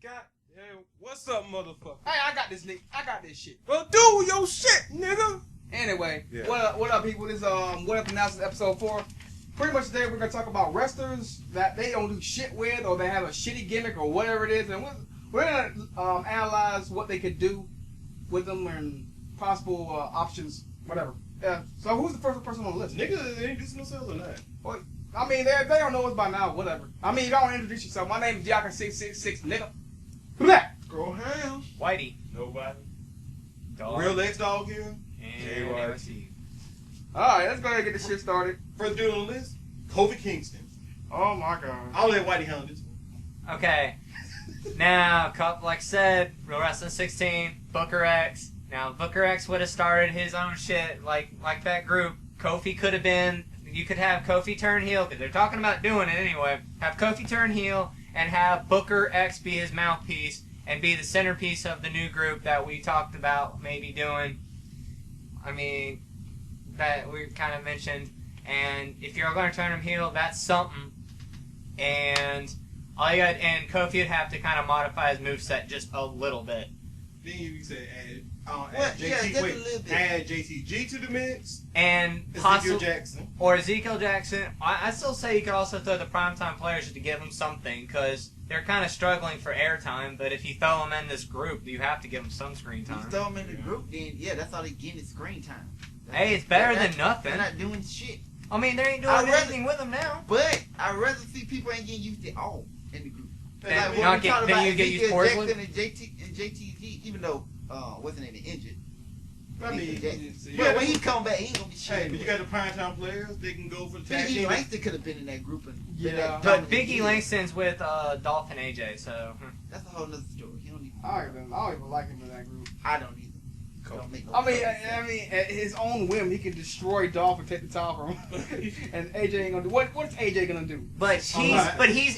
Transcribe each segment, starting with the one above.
God damn, what's up, motherfucker? Hey, I got this, Nick. I got this shit. Well, do your shit, nigga. Anyway, Yeah. what up, people? This What Up Analysis episode 4. Pretty much today we're gonna talk about wrestlers that they don't do shit with, or they have a shitty gimmick, or whatever it is, and we're gonna analyze what they could do with them and possible options, whatever. Yeah. So who's the first person on the list? Niggas ain't introducing themselves or not? Well, I mean, they don't know us by now. Whatever. I mean, you don't introduce yourself. My name is Jockin666, nigga. Who that? Go ham. Whitey. Nobody. Dog. Real Lex Dog here. And JYT. Alright, let's go ahead and get this shit started. First dude on the list, Kofi Kingston. Oh my god. I'll let Whitey handle this one. Okay. Now, like I said, Real Wrestling 16, Booker X. Now, Booker X would have started his own shit like that group. Kofi could have been, you could have Kofi turn heel, because they're talking about doing it anyway. Have Kofi turn heel and have Booker X be his mouthpiece and be the centerpiece of the new group that we talked about maybe doing. I mean, that we kind of mentioned. And if you're going to turn him heel, that's something. And Kofi would have to kind of modify his moveset just a little bit. Then you say add Add JTG to the mix. And Ezekiel Jackson. Or Ezekiel Jackson. I still say you could also throw the primetime players to give them something, because they're kind of struggling for airtime. But if you throw them in this group, you have to give them some screen time. You throw them in the group, then yeah, that's all they get is screen time. Hey, it's better than nothing. They're not doing shit. I mean, they ain't doing anything with them now. But I'd rather see people ain't getting used at all in the group. And Like then you get used poorly. Jackson and JTG, even though what's his name, injured. I mean, But when he come back, he ain't gonna be shit. Hey, but you got the primetime players. They can go for the tag Big E team. Langston could have been in that group. And Yeah. But Big E Langston's with Dolph and AJ, so... That's a whole nother story. He don't even. I don't even like him in that group. I don't either. Don't make no I mean, sense. at his own whim, he can destroy Dolph and take the title from him. And AJ ain't gonna do. What's AJ gonna do? But he's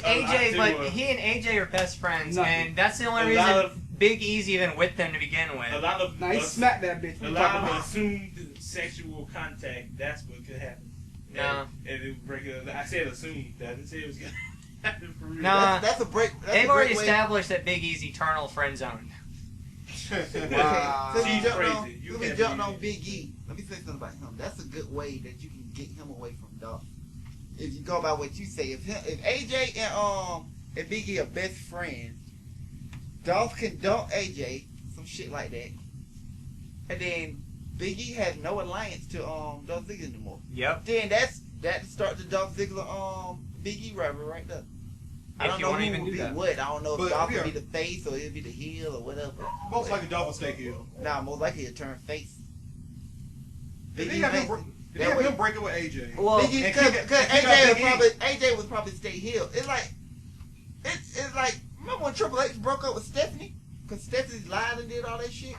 AJ, but he and AJ are best friends, Nothing. and that's the only reason Big E's even with them to begin A with. lot of Now he smacked that bitch. a lot of assumed sexual contact. That's what could happen. No. And it break it. I said assumed. I didn't say it was gonna happen for real. No. That's a break. That's They've a already great way. established that Big E's eternal friend zone. Wow. Since She's you jumped crazy. on, You since we can't jumped believe on it. Big E, let me say something about him. That's a good way that you can get him away from Dolph. If you go by what you say, if AJ and Big E are best friends, Dolph can dump AJ, some shit like that, and then Big E has no alliance to Dolph Ziggler anymore. Yep. Then that starts the Dolph Ziggler Big E rivalry right there. I If don't you know wanna who even would do be that. what. I don't know if But Dolph yeah. would be the face or it'd be the heel or whatever. Most likely Dolph will stay heel. Nah, most likely he'll turn face. Did Big they E have Langston. him breaking with AJ? Well, Big E, and because kick out AJ would probably stay heel. It's like remember when Triple H broke up with Stephanie? Because Stephanie lied and did all that shit.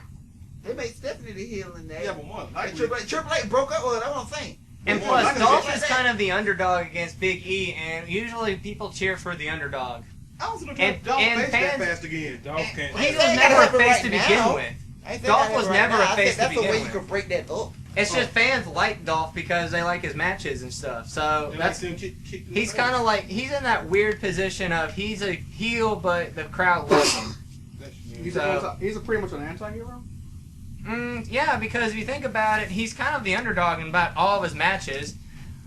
They made Stephanie the heel in that. Yeah, but one. And Likely. Triple H broke up with her. That's what I'm saying. And Well, plus, like I Dolph said- is kind of the underdog against Big E, and usually people cheer for the underdog. I was looking And- at Dolph and face that fans- fast again. Dolph can't. I He ain't was saying never that a happen face right to now. begin with. I ain't saying Dolph that was happen never right a now. I face said to that's the way begin you with. can break that up. It's just fans like Dolph because they like his matches and stuff. So They that's like to kick in the he's face. kind of like he's in that weird position of he's a heel, but the crowd loves him. He's a pretty much an anti-hero. Yeah, because if you think about it, he's kind of the underdog in about all of his matches.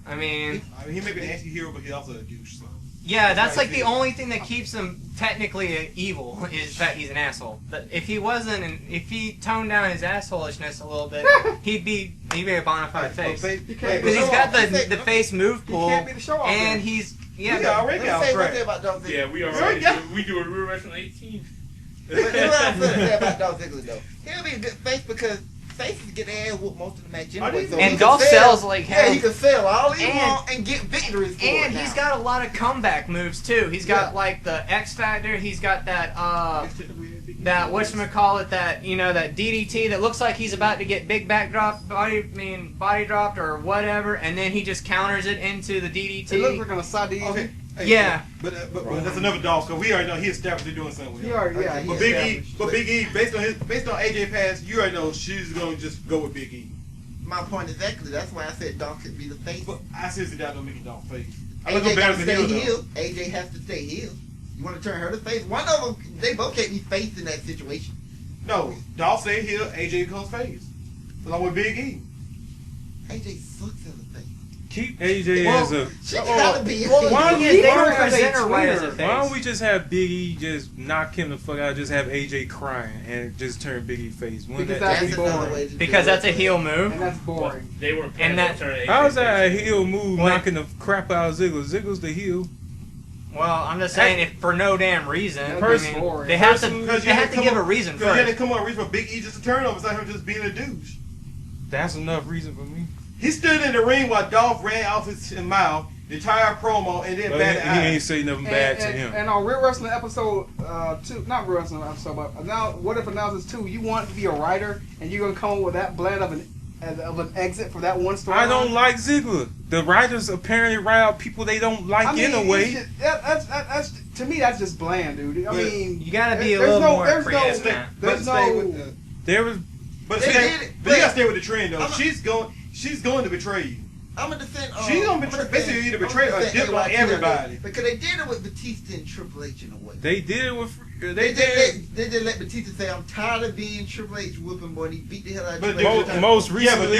I mean, he may be the anti-hero, but he's also a douche. So. yeah, that's right, like the yeah. only thing that keeps him technically evil is that he's an asshole. But if he wasn't, and if he toned down his assholishness a little bit, he'd be a bona fide face. Because he's got the face move He pull, can't be the show off. and he's Yeah, but- already Let got me say one track. thing about Dolph Ziggler. Yeah, we Right, already yeah. we do a Real Wrestling 18. But here's what I'm going to say about Dolph Ziggler, though. He'll be a good face because faces get their ass whooped most of the match anyway. So he And can Dolph sell- sells like Yeah, hell. he can sell all he And- want and get victories for And it he's now. got a lot of comeback moves too. He's got Yeah. like the X Factor. He's got that whatchamacallit, that that DDT that looks like he's about to get big body dropped or whatever, and then he just counters it into the DDT. It looks like on a side DDT. Okay. Hey, Yeah. But that's another Dolph, because we already know he established they're doing something with him. He already, yeah. But Big E, based on AJ pass, you already know she's gonna just go with Big E. My point exactly. That's why I said Dolph could be the face. But I seriously doubt don't make it Dolph face. I look AJ better got to than stay heel, heel. AJ has to stay heel. You want to turn her to face? One of them, they both can't be faced in that situation. No, Dolph stay here, AJ becomes face. Along with Big E. AJ sucks as a face. Keep AJ as a. She gotta be. Why don't Yeah, we- they why don't don't- present her right as a Why face. don't we just have Big E just knock him the fuck out, just have AJ crying and just turn Big E face? Wouldn't Because that that's be another boring. way to do Because it. that's a heel move. And that's boring. They were And planning that- to turn AJ How's that a face. heel move, What? knocking the crap out of Ziggler? Ziggler's the heel. Well, I'm just saying, if for no damn reason, That'd I be mean, boring. they have to, Personally, they have to give a reason Because you had to first. come on a reason for Big E just to turn over. It's like him just being a douche. That's enough reason for me. He stood in the ring while Dolph ran off his mouth, the entire promo, and then But batted he ain't eyes. say nothing bad to him. And on Real Wrestling episode 2, not Real Wrestling episode, but now What If Analysis 2, you want to be a writer and you're gonna come up with that blend of an exit for that one story. I don't like Ziggler. The writers apparently write out people they don't like in a way. That's to me that's just bland, dude. I But mean, You gotta be a there's little no- more there's no- creative. Stay- man. but there's stay no- with the. There was But, They stay, did it, but you but- gotta stay with the trend though. I'm a- She's going to betray you. I'm gonna defend. She's gonna betray- basically either betray or dip on AYT everybody. because they did it with Batista and Triple H in a way. they did it with They did let Batista say, "I'm tired of being Triple H whooping boy." And he beat the hell out of But Triple H. most Yeah, but recently,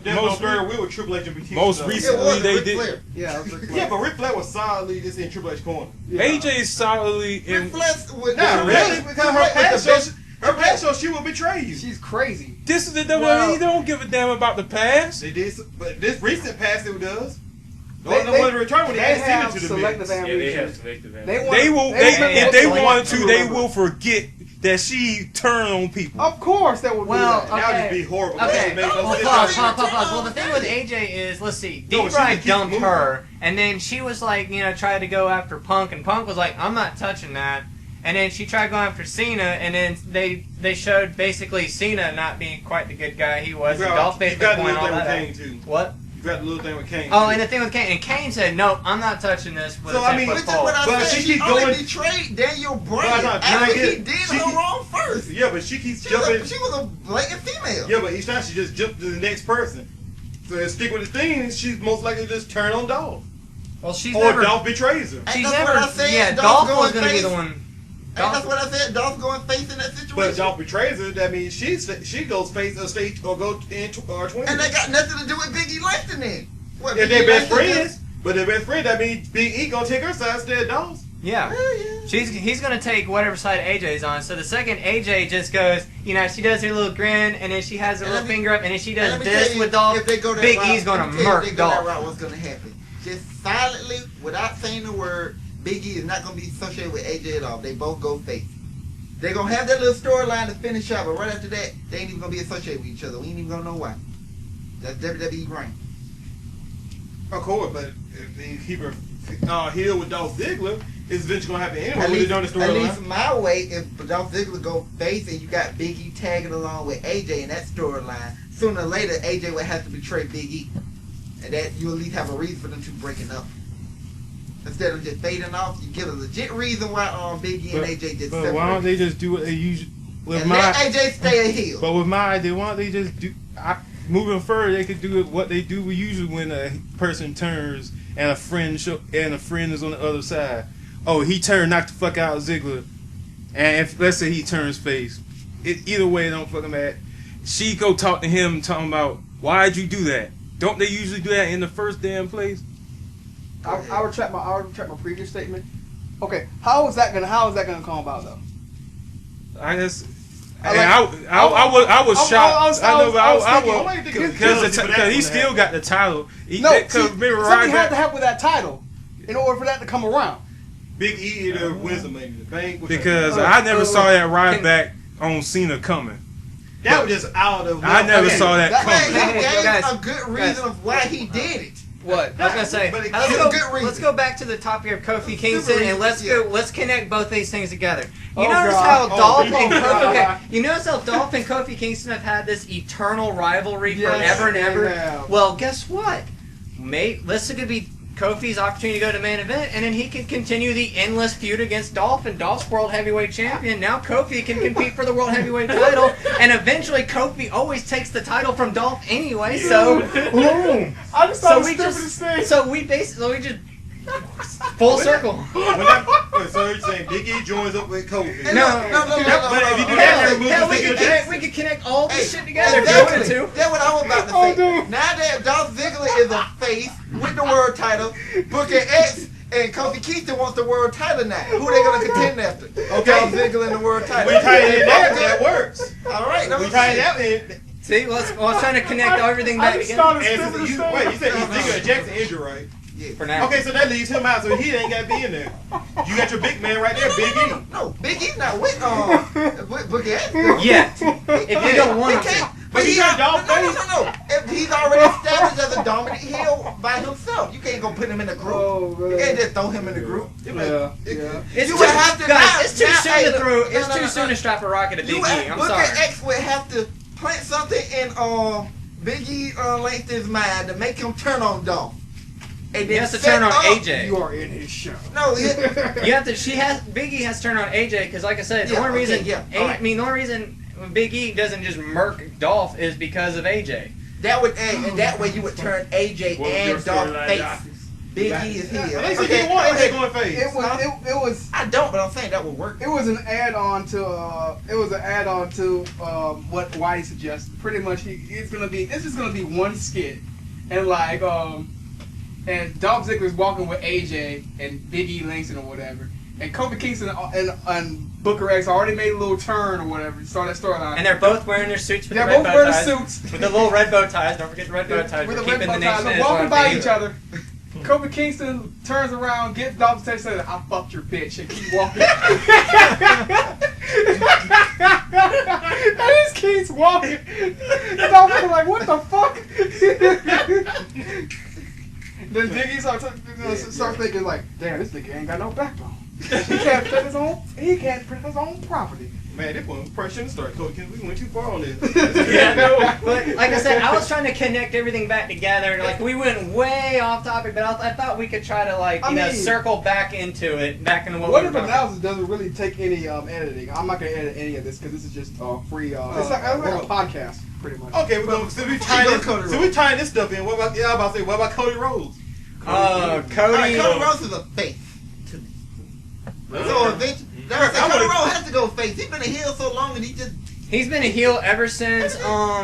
there's no third wheel with Triple H and Batista. most though. recently- It was they Ric did- Flair. Yeah, Yeah, but Ric Flair was solidly just in Triple H corner. AJ is solidly Ric in. Flair was Not really, because her past shows, she will betray you. she's crazy. This is the WWE. Well- He don't give a damn about the past. They did, but this recent past it does. The They- only one to return when they They added have Cena to the selective mix. Yeah, they have ambition. selective They ambition. want- They will. they They, will- if they they wanted to, they remember. will forget that she turned on people. Of course, they would Well, do that. That would Okay. just be horrible. Okay, It makes no well, sense. pause. Well, the thing with AJ is, let's see, No, she D-Bry just keeps dumped moving. her, and then she was like, tried to go after Punk, and Punk was like, I'm not touching that. And then she tried going after Cena, and then they showed basically Cena not being quite the good guy he was, and Dolph You basically got the pointed little all thing that with out. Kane too. What? You got the little thing with Kane. Oh, too. and the thing with Kane, and Kane said, no, I'm not touching this with So, a I mean, 10-foot Which is pole. what I But said. she She keep only going- betrayed Daniel Bryan But I after get he it. did She her keep- wrong first. Yeah, but she keeps She jumping. was a blatant female. Yeah, but each time she just jumped to the next person. So to stick with the thing, she's most likely to just turn on Dolph. Well, she's Or never... Dolph betrays her. And She's that's never... what I said, Yeah, Dolph Dolph was going going to be face. the one... And that's what I said. Dolph going face in that situation. But if Dolph betrays her, that means she goes face or stage or go into our 20. And that got nothing to do with Big E Langston then. What, If Big E they're best Langston friends, but they're best friends, that means Big E gonna take her side instead of Dolph's. Yeah. Hell yeah. He's gonna take whatever side AJ's on. So the second AJ just goes, she does her little grin, and then she has her And little let me- finger up, and then she And does let me this tell you, with Dolph. if they go that Big route, E's gonna let me tell you, murk if they go that Dolph. route, what's gonna happen? Just silently, without saying a word, Big E is not gonna be associated with AJ at all. They both go face. They're gonna have that little storyline to finish up, but right after that, they ain't even gonna be associated with each other. We ain't even gonna know why. That's WWE brain. Of course, but if they keep her heel with Dolph Ziggler, it's eventually gonna happen anyway. At When least, they're doing the at least storyline. my way, if Dolph Ziggler go face and you got Big E tagging along with AJ in that storyline, sooner or later AJ would have to betray Big E, and that you at least have a reason for them two breaking up. Instead of just fading off, you give a legit reason why Big E and AJ just But separate. why don't they just do what they usually with and my? let AJ stay a heel. But with my idea, why don't they just do? Moving further, they could do what they do usually when a person turns and a friend is on the other side. Oh, he turned, knocked the fuck out of Ziggler, and if let's say he turns face, either way, it don't fucking matter. She go talk to him, talking about why'd you do that? Don't they usually do that in the first damn place? I retract my previous statement. Okay, how is that gonna come about though? I just. I I was shocked. I thinking Because he still got the title. Something had to happen with that title in order for that to come around. Big E either wins the Money in the Bank. Because I never saw that ride back on Cena coming. that was just out of. I never saw that That- coming. Man, he gave Guys, a good reason of why he did it. What? I was gonna say, But it let's gives go, a good reason. let's go back to the topic of Kofi Super Kingston and reasons, let's connect both these things together. You Oh, notice God. how Dolph Oh, and God. Kofi, okay, you notice how Dolph and Kofi Kingston have had this eternal rivalry Yes, forever and they ever. have. Well, guess what? This could be Kofi's opportunity to go to main event, and then he can continue the endless feud against Dolph, and Dolph's world heavyweight champion. Now Kofi can compete for the world heavyweight title, and eventually Kofi always takes the title from Dolph anyway. So, boom. I just So thought we the just, stupidest thing. so we basically just Full circle. So you're saying Big E joins up with Kofi? No. But if you do that, that removes Hell, Ziggler Jackson. we could connect all this Hey, shit together if you exactly. wanted to. That's what I was about to Oh, say. dude. Now that Dolph Ziggler is a face with the world title, Booker X and Kofi Kingston wants the world title now. Who they gonna contend after? Dolph Ziggler and the world title. We tie it in that works. All right, We tie that in. See, I was trying to connect everything back I just together. started And stupid you, as wait, fuck. you said he's Ziggler Jackson injured, right? Yeah. For now. Okay, so that leaves him out, so he ain't got to be in there. You got your big man right there, Big E. No, Big E's not with Booker X. Yeah. If you don't want him to. But he he got no, Dolph face. no. If he's already established as a dominant heel by himself, you can't go put him in a group. Oh, You man. can't just throw him in the group. Yeah. It's You too, would have to guys, now- it's too now- soon hey, to look, throw. no, It's no, too no, soon no. to strap a rocket to Big E. I'm Booker sorry. X would have to plant something in Big E Langston's mind to make him turn on Dolph. And He then has to set turn on up- AJ. You are in his show. No, You have to. Big E has to turn on AJ because, like I said, the Yeah, only okay, reason. yeah, I alright. mean, the only reason Big E doesn't just murk Dolph is because of AJ. that would and that way you would turn AJ What was your and Dolph storyline, face. Doc? Big E is here. At least he didn't want AJ going face. It was I don't, but I'm saying that would work. It was an add-on to what Whitey suggested. Pretty much, it's just gonna be one skit, and and Dolph Ziggler's walking with AJ and Big E Langston or whatever, and Kofi Kingston and Booker X already made a little turn or whatever. Start that storyline. And they're both wearing their suits with They're the red both bow wearing ties. suits. With the little red bow ties. Don't forget the red bow ties. With We're the red keeping the bow ties, nation they're as walking one by thing. each other. Kofi Kingston turns around, gets Dolph Ziggler, says, "I fucked your bitch," and keep walking. And he just keeps walking. Dolph Ziggler's like, "What the fuck?" Then Biggie starts thinking like, "Damn, this nigga ain't got no backbone. He can't protect his own property." Man, this one probably shouldn't start, Coach. We went too far on this. Yeah, no. But like I said, I was trying to connect everything back together. Like we went way off topic, but I thought we could try to circle back into it, back into what What we if were talking analysis doesn't really take any editing? I'm not gonna edit any of this because this is just free. It's like a podcast, pretty much. Okay, so we tying this stuff in. What about what about Cody Rhodes? Cody. Cody Rhodes is a face to me. So eventually, Cody Rhodes has to go face. He's been a heel so long, and He's been a heel ever since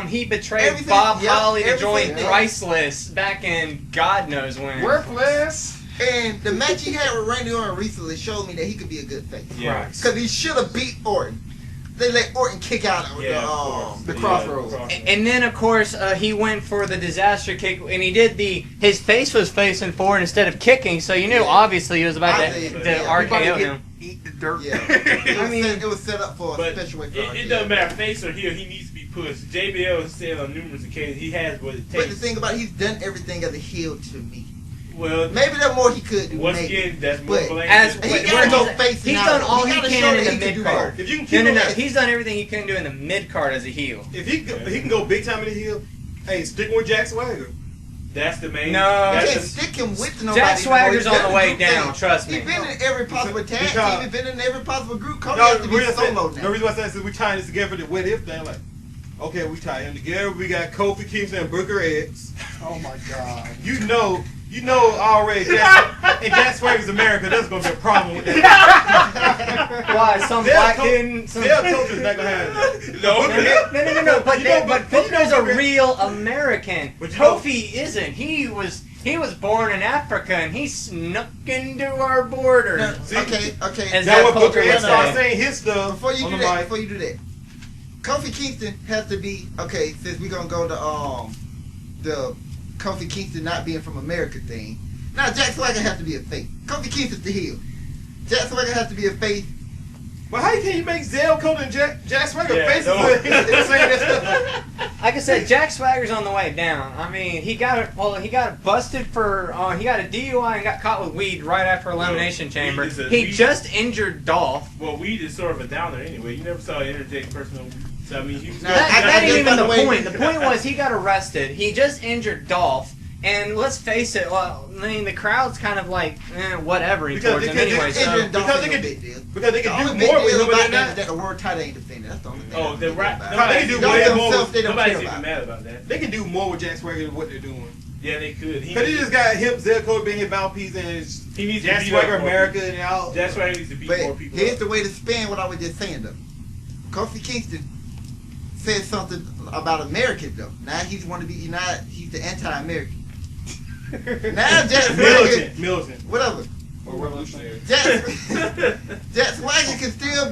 he betrayed Everything- Bob yep, Holly to join everything. Priceless back in God knows when. Worthless. and the match he had with Randy Orton recently showed me that he could be a good face. Yeah. Because he should have beat Orton. They let Orton kick out of The crossroads. And then, of course, he went for the disaster kick, and he did his face was facing forward instead of kicking, so you knew obviously he was about to RKO him. Eat the dirt. Yeah. It was set up for a special way for it doesn't matter face or heel, he needs to be pushed. JBL has said on numerous occasions he has what it takes. But the thing about it, he's done everything as a heel to me. Well, Maybe there's more he could do. once maybe. again, that's more But blame. he gotta go face He's now. done all He he gotta show can that in the he can do mid card. If you can keep No, him, he's done everything he can do in the mid card as a heel. if he can go big time in the heel, hey, stick with Jack Swagger. That's the main. No. You That's can't the, stick him with nobody. Jack Swagger's He's done on the way group down, thing. trust me. He's been in every possible tag Because- team. He's been in every possible group. Cody No, has to the be reason solo the now. reason why I said is we tying this together for the what if thing. Like, okay, we tie him together. We got Kofi Kingston and Booker X. Oh my god. You know already. Jack Swagger's America. That's gonna be a problem with that. Why? Some black dude? Their culture's not gonna have that. No. But You know, Booker's a Booker- real American. But you know- Kofi isn't. He was born in Africa and he snuck into our border. No, See? okay. As That's that what Booker culture X would started say. saying his stuff Before you on do the that, mic. Kofi Kingston has to be okay. Since we're gonna go to the Kofi Kingston not being from America thing. Now Jack Swagger has to be a face. Kofi Kingston's the heel. Jack Swagger has to be a face. But how can you make Zell Cole and Jack Swagger Yeah, faces no. saying that stuff? Like I said, Jack Swagger's on the way down. I mean, he got busted for he got a DUI and got caught with weed right after Elimination Chamber. weed is a- He weed- just injured Dolph. well, weed is sort of a downer anyway. You never saw an interject person on weed. So I mean, he was Now, That ain't just even by the the way- point. The point was he got arrested. He just injured Dolph. And let's face it, well, I mean, the crowd's kind of like, whatever Because towards they him could anyway. just So, Injuring Dolph because ain't they no could- big deal. Because they The can only do big more with deal him about than that is that. that the world title ain't defended. That's the only thing. oh, the right. They can do Dolph way more. themselves, they don't Nobody's care even about. mad about that. They can do more with Jack Swagger than what they're doing. Yeah, they could. Because he just got him, Zell Cole being his mouthpiece and his He needs Jack to beat up Swagger more America people. and y'all. That's why he needs to beat But more people here's up. the way to spin what I was just saying, though. Kofi Kingston said something about Americans, though. Now he's he's the anti-American. Now Jack Swagger, Militant. whatever. Or revolutionary. Jack Swagger can still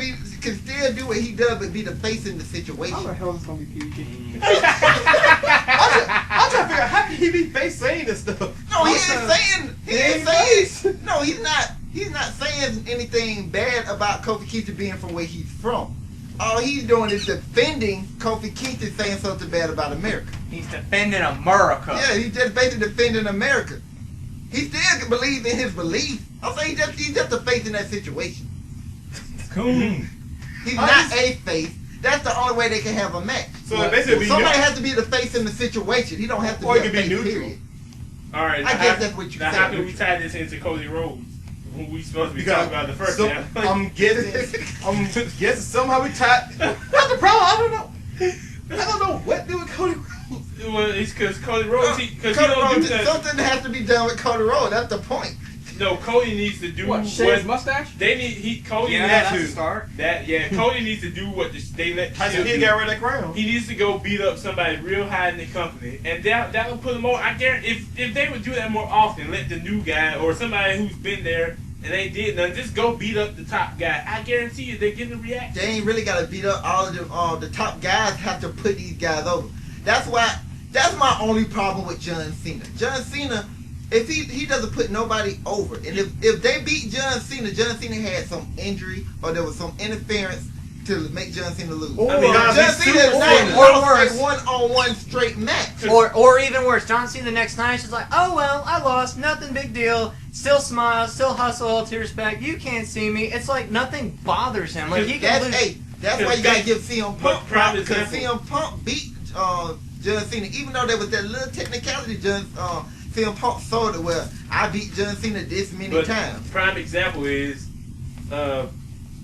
do what he does, but be the face in the situation. How the hell is this gonna be PG? I'm trying to figure out how can he be face saying this stuff. No, he ain't saying. No, he's not. He's not saying anything bad about Kofi Kingston being from where he's from. All he's doing is defending Kofi Kingston saying something bad about America. He's defending America. Yeah, he's just basically defending America. He still believes in his belief. I'm saying he's just a face in that situation. Cool. He's not a face. That's the only way they can have a match. So basically, Somebody has to be the face in the situation. He don't have to Or be he a can be face, neutral. period. All right. I guess that's what you Now, said. how can we tie this into Cody Rhodes, who we supposed to be Because talking about the first so, time? I'm guessing somehow we tied. What's the problem? I don't know. I don't know what do with Cody Rhodes. Well, it's because Cody Rhodes, because he Cody don't do Rhodes, that. something has to be done with Cody Rhodes. That's the point. No, Cody needs to do What? Shave his mustache? they need. Cody Yeah, needs that's to a start. Cody needs to do what they let I Shield said he do. got rid of that crown. He needs to go beat up somebody real high in the company, and that'll put him on. I guarantee if they would do that more often, let the new guy or somebody who's been there and they did nothing, just go beat up the top guy. I guarantee you they're getting a reaction. They ain't really got to beat up all of them. The top guys have to put these guys over. That's why. That's my only problem with John Cena. John Cena, if he doesn't put nobody over, and if they beat John Cena had some injury or there was some interference to make John Cena lose. Or John Cena is not Or lost worse. a one-on-one straight match. Or even worse, John Cena the next night is just like, oh well, I lost, nothing big deal. Still smile, still hustle, all to respect. You can't see me. It's like nothing bothers him. Like he can lose. That's why you gotta give CM Punk prime because example. CM Punk beat John Cena, even though there was that little technicality. CM Punk sold it where I beat John Cena this many But times. prime example is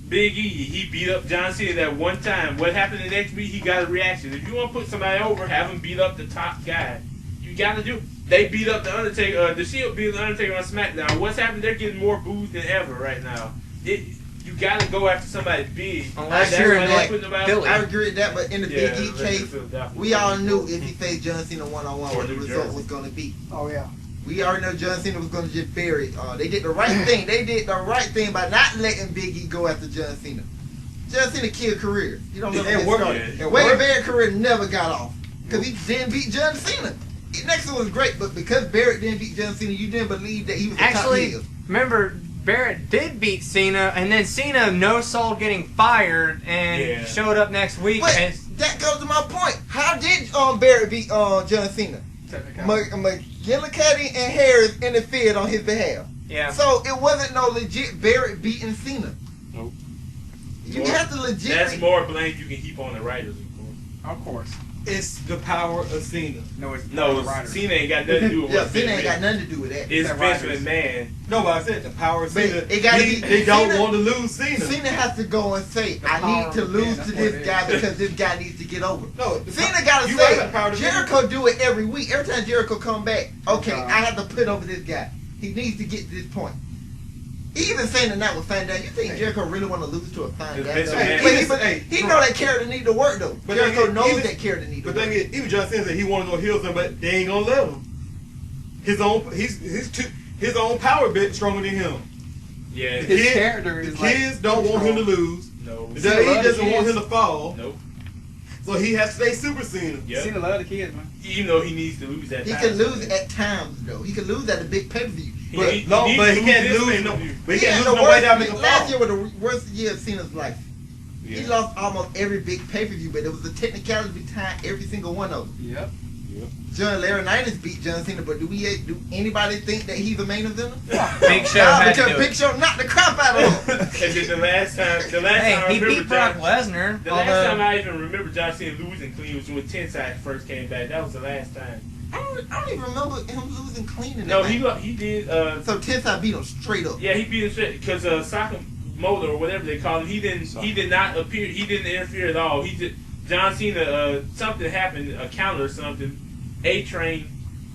Big E. He beat up John Cena that one time. What happened the next week? He got a reaction. If you want to put somebody over, have him beat up the top guy. You got to do it. They beat up the Undertaker. The Shield beat the Undertaker on SmackDown. What's happened? They're getting more booze than ever right now. You got to go after somebody big. Unless That's you're why in they like put them out. Philly. I agree with that, but in the Yeah, Big E case, we all knew if he faced John Cena one-on-one what the New result Jersey. was going to be. Oh yeah. We already know John Cena was going to just bury it. They did the right thing. They did the right thing by not letting Big E go after John Cena. John Cena killed careers. You don't know It what worked. started. It Wade worked. Barrett's career never got off because he didn't beat John Cena. Next one was great, but because Barrett didn't beat John Cena, you didn't believe that he was the top Actually, heel. remember, Barrett did beat Cena, and then Cena no-sold getting fired and Yeah. showed up next week. But And that goes to my point. How did Barrett beat John Cena? Technicality. McGillicuddy and Harris interfered on his behalf. yeah. So it wasn't no legit Barrett beating Cena. Nope. You have to legit. That's more blame you can heap on the writers. Of course. It's the power of Cena. No, it's No, the writer. Cena ain't got nothing to do with Yeah, what Cena Vince ain't got did. nothing to do with that. It's That Vince writers. McMahon. No, but I said the power of But Cena. it gotta be- They don't Cena- want to lose Cena. Cena has to go and say, The I power need to of lose man, to that's what this it guy is. because this guy needs to get over. No, Cena gotta you right about say, power of Cena. Jericho do it every week. Every time Jericho come back, okay, Uh-huh. I have to put over this guy. He needs to get to this point. He even saying that with Fine Down. You think Jericho really want to lose to a Fine Down? Vince McMahon. He know that character need to work though. But Jericho then, knows even- that character need to The work. thing is, even John Cena said he wanted to go heal them, but they ain't gonna let him. His own power bit stronger than him. Yeah. His Kid- character is the like kids don't want him to lose. No. He Cena love the doesn't want kids. him to fall. Nope. So he has to stay Super Cena. Yep. Cena love the kids, man. Even though he needs to lose that He time. can lose at times though. He can lose at a big pay per view. But needs but to he can't this lose pay-per-view. no. But he can't lose no way down make a Last fall. year was the worst year of Cena's life. He Yeah. lost almost every big pay per view, but there was a technicality behind every single one of them. Yep. John Laurinaitis beat John Cena, but do anybody think that he's a main eventer? Big Show Nah, had to because do Big it. Show knocked the crap out of him. And then the last time Hey, I he remember beat Brock John, Lesnar. the last although- time I even remember John Cena losing clean was when Tensai first came back. That was the last time. I don't even remember him losing clean in No, that match. he did. So Tensai beat him straight up. Yeah, he beat him straight because Sakamoto or whatever they call him. He did not appear. He didn't interfere at all. He did. John Cena. Something happened. A counter or something. A Train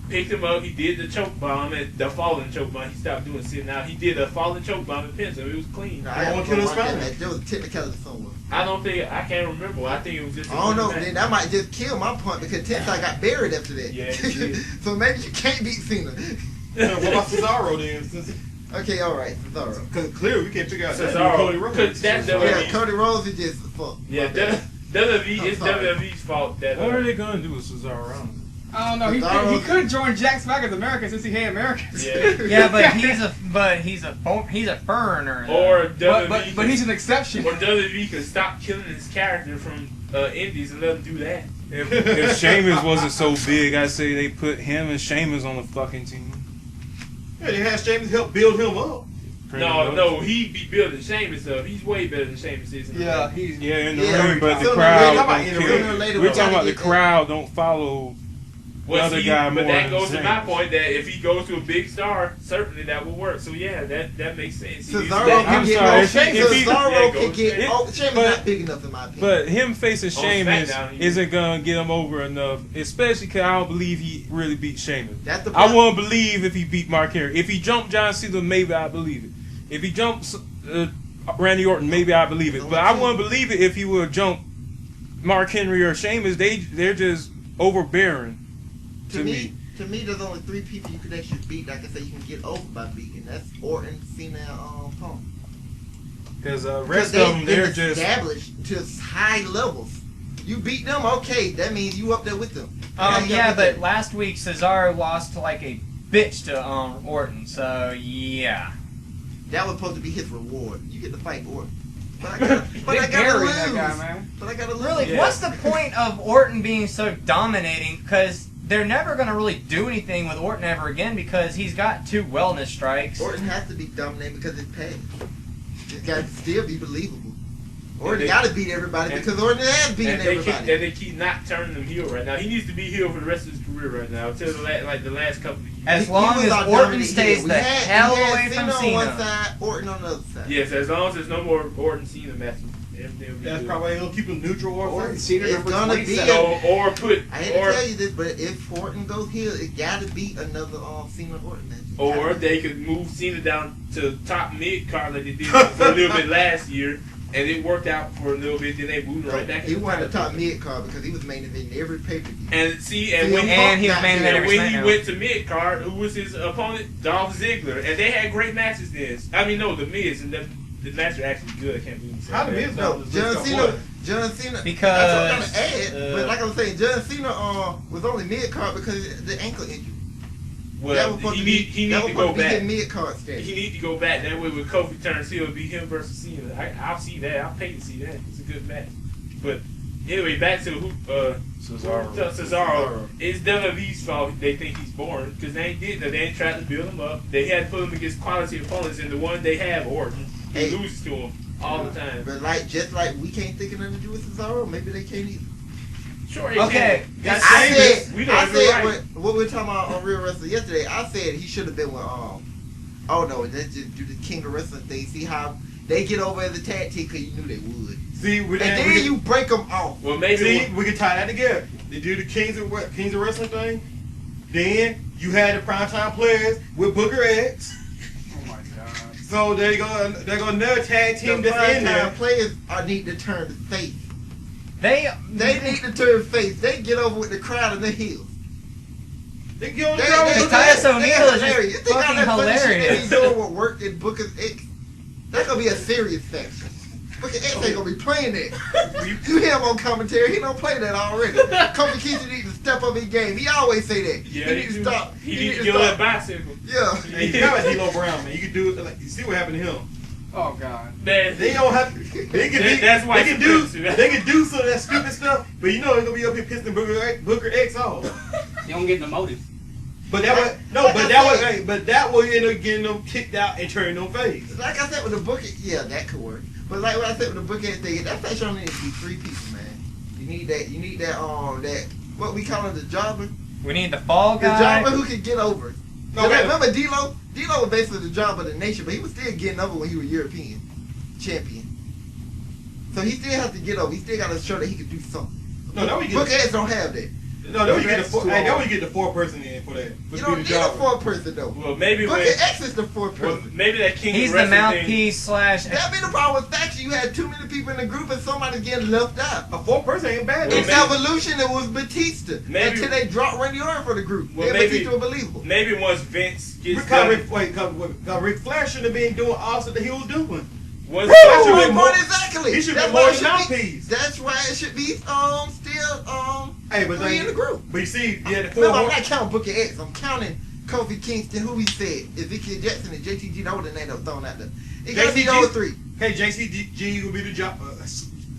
picked him up. He did the choke bomb and the falling choke bomb. He stopped doing sit now. He did a falling choke bomb and pinned him. It was clean. No, I want to kill his spine. There was a technicality somewhere. I can't remember. I think it was just. I don't know. Then that might just kill my point because Tensai got buried after that. Yeah, he did. So maybe you can't beat Cena. What about Cesaro then? Okay, all right, Cesaro. Because clearly we can't figure out Cesaro. Cody Rhodes. Cause that's Yeah, Cody Rhodes is just fuck. Yeah, WWE. It's WWE's fault that. What are they gonna do with Cesaro? Honestly? I don't know. He could join Jack Swagger's America since he hates Americans. Yeah. Yeah, he's a foreigner. Or WWE. but he's an exception. Or WWE could stop killing his character from indies and let him do that. If Sheamus wasn't so big, I'd say they put him and Sheamus on the fucking team. Yeah, they had Sheamus help build him up. No, he be building Sheamus up. He's way better than Sheamus is. In the Yeah, ring. he's Yeah, in the Yeah, ring, but the sooner or crowd later- don't sooner or care. later We're we talking gotta about the get that. crowd don't follow the other guy more But that than goes to my Sheamus. point that if he goes to a big star, certainly that will work. So yeah, that makes sense. He needs to- Cesaro I'm can get sorry, no if he- Cesaro Yeah, can go get. straight. Oh, Sheamus But- not big enough in my opinion. But him facing Sheamus SmackDown, he- isn't gonna get him over enough, especially because I don't believe he really beat Sheamus. That's the I problem. wouldn't believe if he beat Mark Henry. If he jumped John Cena, maybe I believe it. If he jumps Randy Orton, maybe I believe it. But I wouldn't believe it if he would jump Mark Henry or Sheamus. They're just overbearing to me. To me, there's only 3 people you could actually beat. Like I say, you can get over by beating. That's Orton, Cena, and Punk. Because the Because rest of them, they're been just. established to high levels. You beat them, okay. That means you up there with them. Yeah, but last week Cesaro lost to like a bitch to Orton. So yeah. that was supposed to be his reward. You get to fight Orton. But I gotta Big lose. Gary, that guy, man. But I gotta lose. Really, Yeah. what's the point of Orton being so dominating? Because they're never going to really do anything with Orton ever again because he's got 2 wellness strikes. Orton has to be dominating because it's past. It's got to still be believable. Orton they- got to beat everybody and- because Orton has beaten And they everybody. keep not turning him heel right now. He needs to be heel for the rest of his career right now until the last couple of years. As He long was as our Orton dominant stays heel. the We had hell away Cena from on one Cena. side, Orton on the other side. Yes, as long as there's no more Orton Cena matches, everything will be That's good. probably he'll keep him neutral or Orton, something. Cena, It's number gonna be 27. Or put I hate to tell you this, but if Orton goes heel, it got to be another Cena Orton match. It or gotta be. they could move Cena down to top mid card like they did for a little bit last year, and it worked out for a little bit. Then they moved him right back. He in won the title. top mid card because he was main eventing every pay per view. And And he was main event every when he SmackDown. went to mid card, who was his opponent? Dolph Ziggler, and they had great matches then. I mean, no, the Miz and the matches are actually good. I can't believe you How the said Miz that. No, Let's John go Cena. for it. John Cena. Because, that's what I'm gonna add. But like I was saying, John Cena was only mid card because of the ankle injury. That Well, was supposed he to be- need that to was go supposed to be back. his mid card status. He need to go back that way when Kofi turns heel. It'll be him versus Cena. I'll see that. I'll pay to see that. It's a good match. But anyway, back to Cesaro. It's WWE's fault. They think he's boring because they ain't did that. They ain't tried to build him up. They had to put him against quality opponents, and the one they have, Orton, he Hey. loses to him all the time. But just like we can't think of nothing to do with Cesaro, maybe they can't either. Sure, he Okay. can. Got I Sheamus. said, We know I it's said right. what we were talking about on Real Wrestling yesterday. I said he should have been with oh no, that's just do the King of Wrestling thing. See how they get over as a tag team because you knew they would. See, we And then you break them off. Well, maybe see, we can tie that together. They do the Kings of Wrestling thing. Then you had the primetime players with Booker X. Oh my god. So there you go. There go another tag team The that's in there. prime-time players need to turn face. They They need to turn face. They get over with the crowd and the heels. They get on the They- road they- with Titus that. O'Neil They're is hilarious. just You think all fucking that funny shit that hilarious. he's doing will work in Booker X? That's gonna be a serious faction. Booker X ain't gonna be playing that. You hear him on commentary, he don't play that already. Kofi Kingston needs to step up his game. He always say that. Yeah, he needs to stop. He needs to get on that bicycle. Yeah. Hey, you got D'Lo Brown, man. You can do it. Like, you see what happened to him. Oh god. Man, They don't have. They can. That's why they can it's do. offensive. They can do some of that stupid stuff, but you know they're gonna be up here pissing Booker X off. You don't get the motive. But that was no. Like But I that was. said- Hey, but that will end up getting them kicked out and turning them face. Like I said with the Booker, yeah, that could work. But like what I said with the Booker thing, that faction only needs to be 3 people, man. You need that. You need that. That what we call him, the jobber. we need the fall The guy. jobber who can get over. No, Cause man. remember D'Lo? D'Lo was basically the jobber of the nation, but he was still getting over when he was European champion. So he still has to get over. He still got to show that he can do something. No, that we Booker get. X don't have that. No, that would get the That's four. too Hey, that long. would get the 4th person in for that. For You to don't be need the a job. 4th person though. Well, maybe Booker when, X is the 4th well, person. maybe that King He's of the Wrestling mouthpiece slash. That be the problem with faction. You had too many people in the group and somebody's getting left out. A 4th person ain't bad. Well, In maybe- Evolution, it was Batista. Maybe- Until they dropped Randy Orton for the group. Well, Then maybe- Batista was believable. Thing, maybe once Vince gets Cause Ric Flair shouldn't have been doing all that he was doing. once That should More be more. exactly. He should be That's more why than it should be- mouthpiece. That's why it should be still Hey, but 3 in the group. But you see, yeah, the Remember, I'm 4th. not counting Booker X. I'm counting Kofi Kingston, who he said, Ezekiel Jackson, and JTG. That was the name that was thrown out there. It got to be those 3. Hey, JCG will be the job,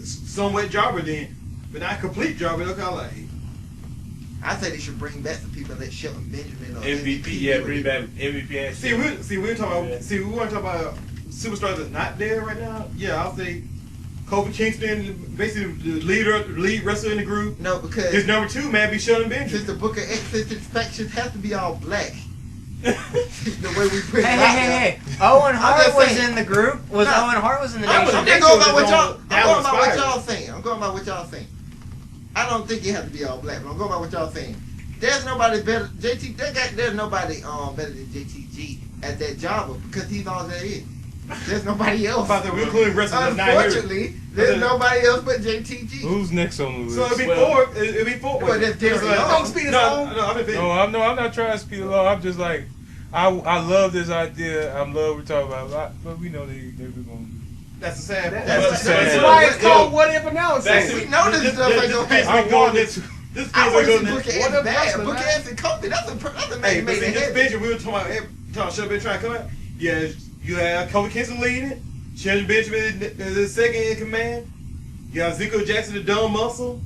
somewhat jobber then, but not complete jobber. Look how like. I say they should bring back some people like Shelton Benjamin or MVP, yeah, bring back MVP. And See, we talking about. Yeah. See, we want to talk about superstars that's not there right now. Yeah, I'll say Kofi Kingston, basically the lead wrestler in the group. No, because His number 2 man be Sheldon since Benjamin. the Booker X his factions have to be all black. The way we put it Hey, out hey, there. hey, hey! Owen Hart just was saying. in the group. Was No. Owen Hart was in the I'm nation? just going by what y'all. That I'm going was by what fire. y'all saying. I'm going by what y'all saying. I don't think it has to be all black, but I'm going by what y'all saying. There's nobody better. There's nobody better than JTG at that job because he's all there is. There's nobody else. About that, we're including wrestlers that's not here. Unfortunately, there's nobody else but JTG. Who's next on the list? So it'd be Well- 4. It'd be 4. Well, that's Derrick It's like- Young. Don't speed us No, along. no, I'm No, I'm not trying to speed along. I'm just like, I love this idea. I love we're talking about, but we know they're going. That's the sad part. That's That's sad. why it's Yo, called What If Analysis. that's- We know this stuff ain't gonna happen. I want this. This I want to see this. Booker What X if bad. wrestling, Booker man? X and Kofi. That's a Hey, man but made see, in this heaven. Benjamin, we were talking Sheldon Benjamin trying to come out. Yeah, you have Kofi Kingston leading. Sheldon Benjamin is the second in command. You have Ezekiel Jackson, the dumb muscle.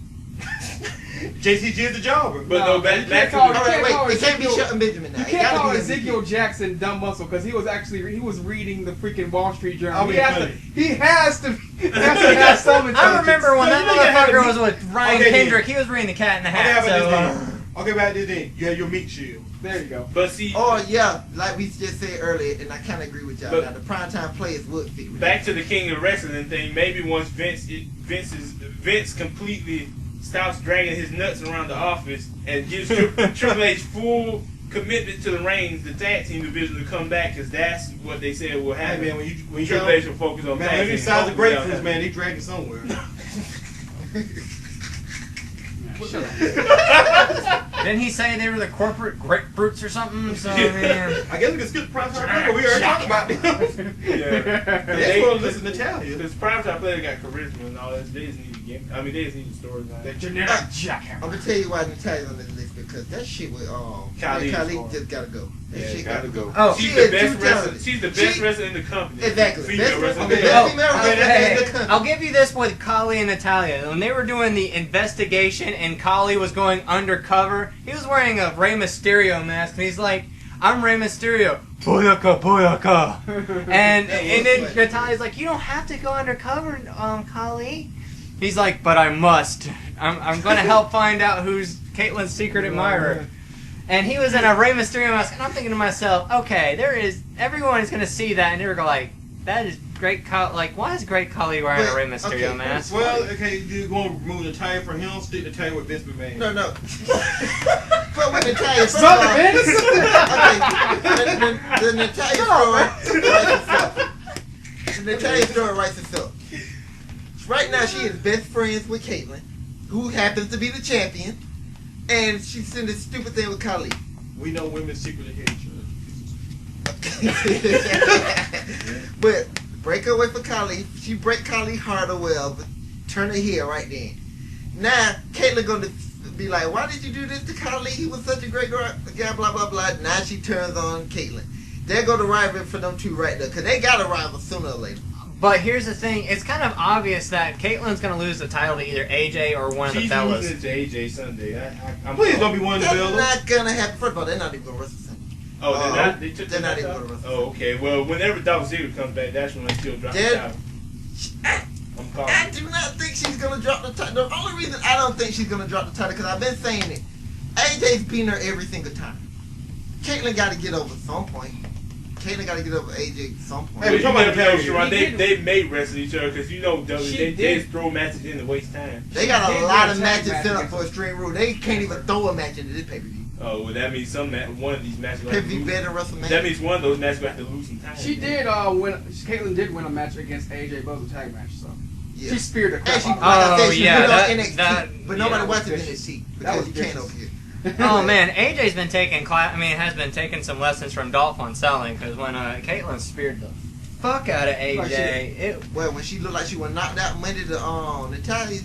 JCG is the jobber. But no, you back can't to call- the. All right, can't call wait. It can't be Ezekiel- Shelton Benjamin now. You It can't gotta call be Ezekiel Jackson dumb muscle because he was reading the freaking Wall Street I Journal. mean, He has to have some intelligence. I remember when No, that you think I had motherfucker to- was with Ryan Okay, Kendrick. He was reading the Cat in the Okay, Hat. how about So, this then? Okay, about this then. You have your meat shield. There you go. But see, Oh yeah, like we just said earlier, and I kind of agree with y'all. But- Now the primetime players would fit with back to the King of Wrestling thing. Maybe once Vince completely stops dragging his nuts around the office and gives Triple H full commitment to the reigns, the tag team division to come back, because that's what they said will Hey happen. man, when you Triple H will focus on man, tag when team. you size the Hopefully grapefruits, that'll man, they drag it somewhere. didn't he say they were the corporate grapefruits or something? So, man. I guess we can skip the prime time play, but we already talked about them. happen. Yeah. They supposed to listen to Talia. Because primetime players got charisma and all that. They just need a game. I mean, they just need a storyline. The genetic jackhammer. I'm gonna tell you why Natalia's on this list because that shit with Khali Khali just gotta go. That Yeah, shit gotta gotta go. go. Oh, She's She the is best too wrestler. talented. She's the best She- wrestler in the company. Exactly. Female Best wrestler. okay, in the best company. female wrestler Hey, in the country. I'll give you this with Kali and Natalia. When they were doing the investigation and Kali was going undercover, he was wearing a Rey Mysterio mask and he's like, I'm Rey Mysterio. Boyaka, boyaka. and then Natalia's like, you don't have to go undercover, Kali. He's like, but I must. I'm going to help find out who's Caitlyn's secret admirer. And he was in a Rey Mysterio mask, and I'm thinking to myself, okay, everyone is going to see that, and they're like, that is great. Like, why is Great Khali wearing a Rey Wait, Mysterio okay, mask? Well, okay, you're going to remove the Talia from him, stick the Talia with Vince McMahon. No. But with Natalia, first of Brother all, Vince. okay, the Natalia story writes itself. The Natalia story writes itself. Right now, she is best friends with Caitlyn, who happens to be the champion, and she's in this stupid thing with Khali. We know women secretly hate each other. But break her away for Khali. She break Khali hard or well, but turn her heel right then. Now, Caitlyn gonna be like, why did you do this to Khali? He was such a great guy, blah, blah, blah. Now she turns on Caitlyn. There go the rivalry for them two right there, because they got a rival sooner or later. But here's the thing. It's kind of obvious that Caitlyn's going to lose the title to either AJ or one of the She's fellas. losing to AJ Sunday. I'm Please don't be one of the That's builders. not gonna happen. First of all, they're not even gonna wrestle Sunday. Oh, they're not. They took they're the not belt even out? gonna wrestle. Oh, okay. Well, whenever Dolph Ziggler comes back, that's when they still drop the They're- title. I'm calling I it. do not think she's gonna drop the title. The only reason I don't think she's gonna drop the title because I've been saying it. AJ's beating her every single time. Caitlyn got to get over at some point. Caitlyn got to get up with AJ at some point. Hey, Well, we you talking about never know, the Sharon. pay-per-view. They may wrestle each other because you know She they did. just throw matches in to waste time. They got They a lot did of a tag matches match set up against for Extreme Rule. They can't even throw a match into this pay-per-view. Oh, well, that means one of these matches. Gonna have to Pay-per-view lose. better than WrestleMania. That means one of those matches going to have to lose some time. She did win. Caitlyn did win a match against AJ, but it was a tag match. So Yeah. she speared the crap And she, out of like her. I said, she yeah, put that- on NXT, that- but nobody yeah, watches vicious. NXT That was because you can't vicious. over here. Oh man, AJ's been taking has been taking some lessons from Dolph on selling because when Caitlyn speared the fuck out of AJ, Well, when she looked like she was knocked out Monday to Natalia,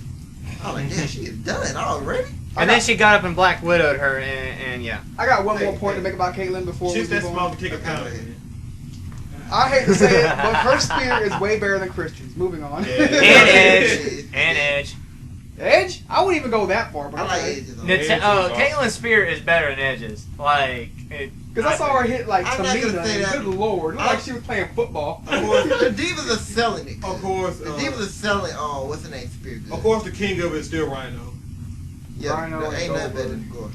I was like, damn, she is done already. and then she got up and Black Widowed her, and yeah. I got one more point to make about Caitlyn before we She's that move small on. to take a pound. I hate to say it, but her spear is way better than Christian's. Moving on. Yeah. And Edge, and Edge. Edge? I wouldn't even go that far, but I like okay. Edge's on. Edge is awesome. Caitlyn's spear is better than Edge's. Like, Because I saw her hit like I'm not gonna Tamina, say and that. good lord, it looked like she was playing football. Of course, The Divas are selling it. of course, The Divas are selling, what's the name? Spear good. of course, the king of it is still Rhino. Yeah, Rhino there and ain't nothing Goldberg. better than Gore.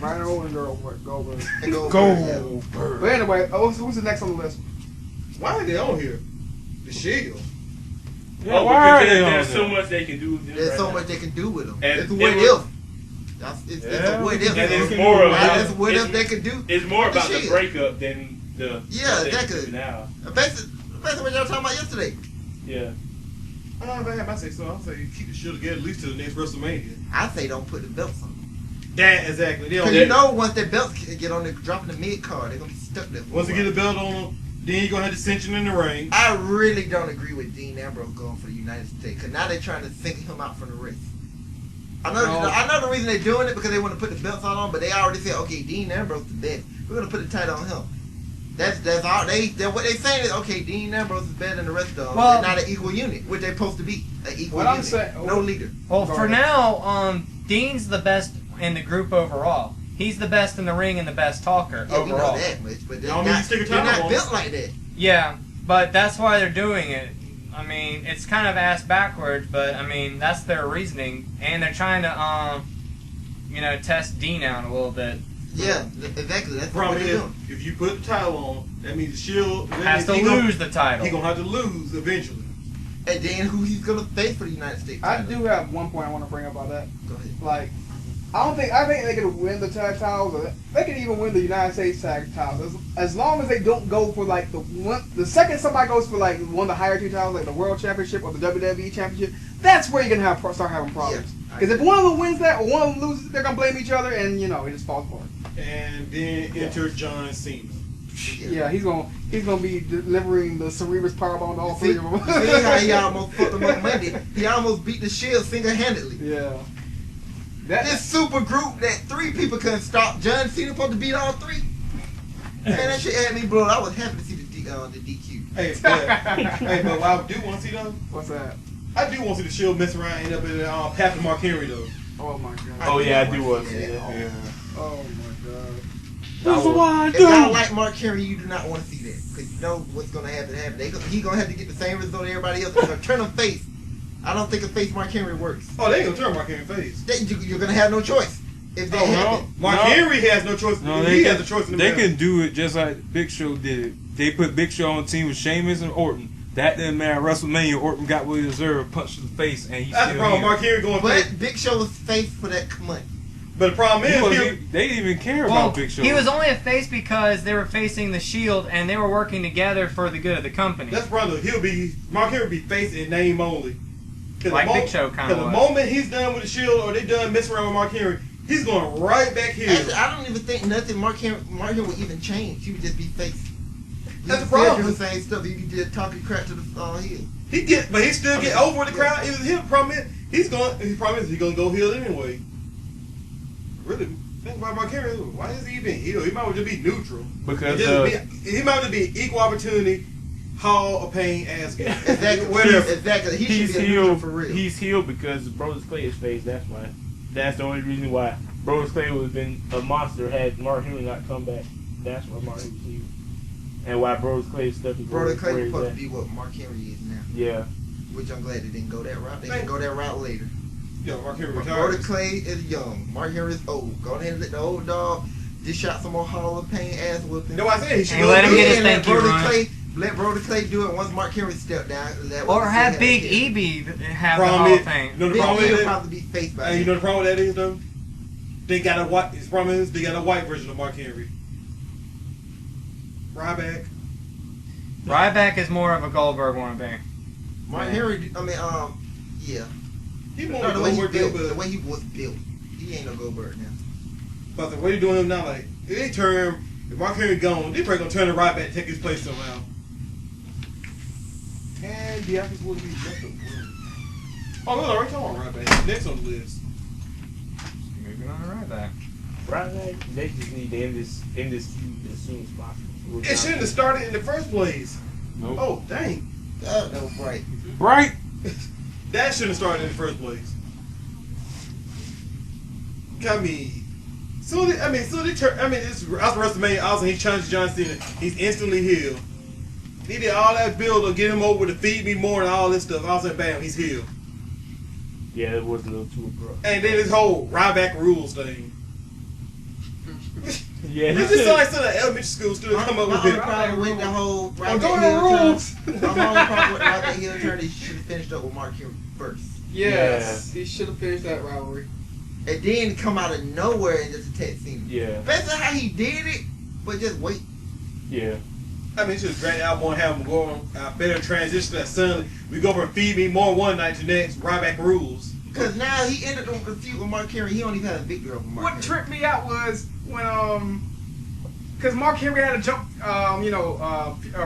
Rhino and Goldberg. And Goldberg, But anyway, who's the next on the list? Why are they on here? The Shield. Yeah, Oh, why are because they on there's so there? much they can do with them There's right so now. much they can do with them. And It's a they what were- if. It's Yeah, a what if. and it's can more do about That's what it's, if they can do. it's more The about the Shield. breakup than the Yeah, what they that do could. now. Basically what y'all talking about yesterday. Yeah. If I had my say so, I'll say keep the Shield together at least to the next WrestleMania. I say don't put the belts on. That exactly. They don't. Because you know once their belts get on the dropping the mid card, they're gonna be stuck there. For Once a they get while. the belt on them, then you're gonna have dissension in the ring. I really don't agree with Dean Ambrose going for the United States because now they're trying to single him out from the race. I know the reason they're doing it because they want to put the belts on him, but they already said, okay, Dean Ambrose is the best. We're gonna put the title on him. That's all what they saying is okay. Dean Ambrose is better than the rest of them. Well- They're not an equal unit, which they're supposed to be. An equal What I'm unit. saying- No leader. Well, Go for ahead. now, Dean's the best in the group overall. He's the best in the ring and the best talker Yeah, we know overall. that much, but they're Y'all need to not, stick a they're title not on built like that. Yeah, but that's why they're doing it. I mean, it's kind of ass backwards, but I mean that's their reasoning, and they're trying to test Dean out a little bit. Yeah, exactly. That's The what problem they're is, doing. if you put the title on, that means the Shield Has to he gonna- lose the title. He gonna have to lose eventually. And then who he's gonna face for the United States? I title. do have one point I want to bring up about that. Go ahead. Like, I think they can win the tag titles. Or they can even win the United States tag titles as long as they don't go for like the second somebody goes for like one of the higher two titles, like the World Championship or the WWE Championship. That's where you're gonna start having problems. Yeah, Because if one of them wins that or one of them loses, they're gonna blame each other, and it just falls apart. And then enter John Cena. Yeah, he's gonna be delivering the Cerebrus powerbomb to all See, three of them. see how he almost fucked him up Monday? He almost beat the Shield single-handedly. Yeah. This super group that three people couldn't stop. John Cena supposed to beat all three. Man, that shit had me blown. I was happy to see the DQ. Hey, but what I do want to see though, What's that? I do want to see the Shield mess around and end up in the path of Mark Henry though. Oh my god. Oh yeah, I do want to see Yeah. that. Oh my god. That's what I If y'all do. like Mark Henry, you do not want to see that. Because you know what's going to happen. He's going to have to get the same result everybody else. They're going to turn him face. I don't think a face Mark Henry works. Oh, they ain't gonna turn Mark Henry face. You're going to have no choice. If that happens. Mark Henry has no choice. No, he has the choice in the They matter. can do it just like Big Show did. They put Big Show on a team with Sheamus and Orton. That didn't matter. WrestleMania, Orton got what he deserved, punched in the face, and he's That's the still problem. here. Mark Henry going face. But Big Show was face for that money. But the problem He is, wasn't- they didn't even care Well, about Big Show. he was only a face because they were facing the Shield and they were working together for the good of the company. that's brother. Mark Henry be face in name only. Like Big Show kinda Because the was. moment he's done with the Shield or they done messing around with Mark Henry, he's going right back here. Actually, I don't even think nothing Mark Henry would even change. He would just be face. That's the He would still problem. do the same stuff. He be just talking crap to the heel. But he still get over with the crowd. His problem is he's gonna go heel anyway. Really, think about Mark Henry. Why is he even heel? He might well just be neutral. Because He might just be equal opportunity Hall of Pain ass guy. Exactly. Whatever. Exactly. He he's should be a neutral healed for real. He's healed because Brodus Clay is face. That's why. That's the only reason why Brodus Clay would have been a monster had Mark Henry not come back. That's why Mark Henry was healed, and why Brodus Clay stuff is Brother Clay where was he's supposed at. to be what Mark Henry is now. Yeah. Which I'm glad they didn't go that route. They can go that route later. Yo, Mark Henry Brother retired. Clay is young. Mark Henry is old. Go ahead and let the old dog Dish out some more Hall of Pain ass whooping. No, I said he should And go let him do get it. his And let thank you Brody run. Clay, let Brody Clay do it once Mark Henry stepped down. That Or was have the Big kid. E have the Problem Hall of is- Fame. You know the Big problem E is will that? probably be faced by Hey, you him. know the problem with that is though? They got a white. His problem is they got a white version of Mark Henry. Ryback. Ryback is more of a Goldberg wannabe. Mark Yeah. Henry, I mean, yeah. He more No, the way he Goldberg built, deal, the but way he was built, he ain't no Goldberg now. but the way they doing him now, like if they turn, if Mark Henry gone, they probably gonna turn the Ryback, take his place somehow. And the Africans will be next on the list. Oh, no, right on Ryback. Next on the list. Moving on to Ryback. Right now, they just need to end this feud as soon as possible. It shouldn't have started in the first place. Nope. Oh, dang. That was right. Right? That shouldn't have started in the first place. I mean, so they turn. I mean, it's after WrestleMania. Also, he challenged John Cena. He's instantly healed. He did all that build to get him over to feed me more and all this stuff. All of a sudden, bam, he's healed. Yeah, it was a little too abrupt. And then this whole Ryback rules thing. Yeah, This just sounds like some elementary school student come up My with only it. problem with the whole I'm Ryback doing heel the turn. rules. My only problem with Ryback heel turn is he should have finished up with Mark Henry first. Yes, he should have finished that rivalry. And then come out of nowhere and just attack Cena. Yeah, That's not how he did it, but just wait. yeah. I mean, it's just a great album and have him go on better transition to that suddenly. We go from Feed Me More one night to next, Ryback rules. Because now he ended up the feud with Mark Henry. He don't even have a victory over Mark What Henry. tripped me out was when because Mark Henry had to jump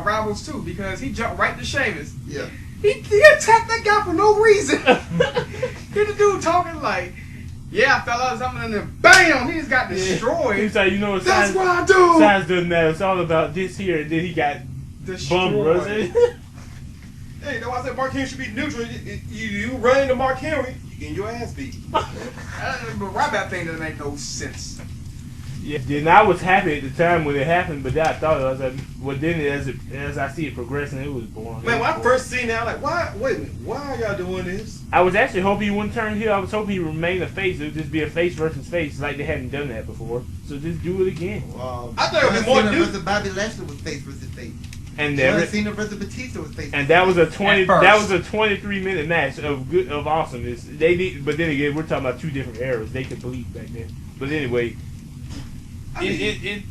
rivals too because he jumped right to Sheamus. Yeah. He attacked that guy for no reason. Here's the dude talking like, "Yeah, fellas, I'm in there." Bam! He just got destroyed. He's like, you know what? That's size, what I do. size doesn't matter. It's all about this here. And then he got bum rusted. Hey, you know why I said Mark Henry should be neutral? You run into Mark Henry, you getting your ass beat. But Ryback thing doesn't make no sense. Yeah, and I was happy at the time when it happened, but then I thought I was like, well, then as I see it progressing, it was boring. Man, when I first seen that, I'm like, why? Wait a minute, why are y'all doing this? I was actually hoping he wouldn't turn heel. I was hoping he would remain a face. It would just be a face versus face, like they hadn't done that before. So just do it again. I thought it would be more Cena new. versus Bobby Lashley was face versus face. And John that, Cena versus Batista was face. and that was a 20. At first. That was a 23-minute match of awesomeness. They need, but then again, we're talking about two different eras. They could bleed back then. But anyway, I mean, it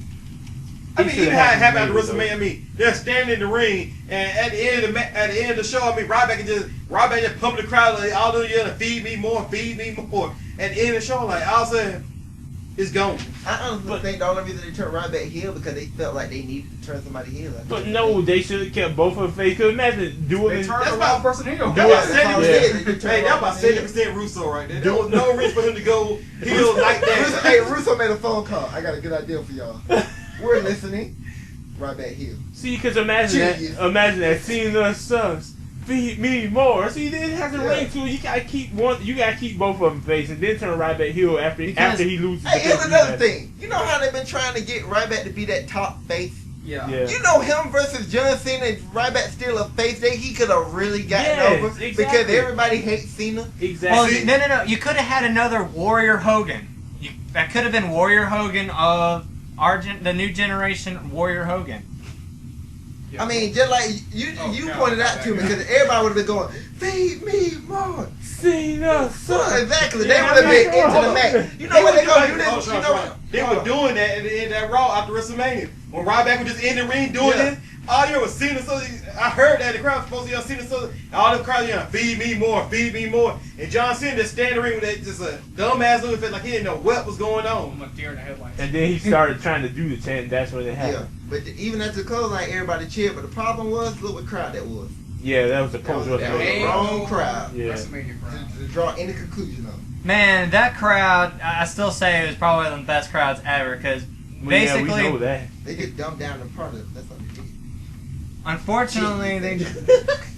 I mean, even how it happened at later, WrestleMania. I mean, they're standing in the ring, and at the end of the show, I mean, Ryback just pumping the crowd, like, all doing yelling, feed me more. At the end of the show, like, all of a sudden, it's gone. I honestly think the only reason they turned Ryback heel because they felt like they needed to turn somebody heel. But no, they should have kept both of them face. Cause imagine doing They it. turned That's the wrong about- person heel. That's Yeah, about that's 70%. how it is. They turned Hey, that's about Ryback 70% Russo right there. There was no reason for him to go heel like that. Hey, Russo made a phone call. I got a good idea for y'all. We're listening. Ryback heel. See, because imagine that Cena sucks. Feed me more. See, it has a ring to it. You gotta keep one. You gotta keep both of them face, and then turn Ryback heel after he loses. Hey, the here's face another match. thing. You know how they've been trying to get Ryback to be that top face? Yeah. Yeah. You know him versus John Cena and Ryback still a face that he could have really gotten Yes, over exactly. because everybody hates Cena. Well, Exactly. no. You could have had another Warrior Hogan. That could have been Warrior Hogan of the new generation Warrior Hogan. I mean, just like you God, pointed out to me because everybody would have been going, feed me more. Cena So sucks. exactly, Yeah, they would have been I into mean, the match. You know what they gonna do this? You know what? They were doing that at the end of that Raw after WrestleMania. When Ryback was just in the ring doing Yeah. this, all you heard was Cena. So I heard that the crowd was supposed to yell Cena. So all the crowd yelling, feed me more, feed me more. And John Cena just standing in the ring with that just a dumbass look, felt like he didn't know what was going on. I'm a deer in the headlights. And then he started trying to do the chant. And that's when it Yeah, happened. but even at the close, like everybody cheered. But the problem was, look what crowd that was. Yeah, that was the That was post the WrestleMania. wrong crowd. Yeah. WrestleMania crowd. To draw any conclusion of. Man, that crowd, I still say it was probably one of the best crowds ever because Well, yeah, basically, we know that. They just dumbed down the product. That's what they did. unfortunately,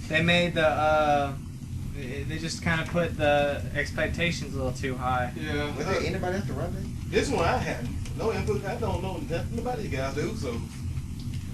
they made they just kind of put the expectations a little too high. Yeah. Was there anybody else to run that? This one I had no input. I don't know nothing about these guys, dude. So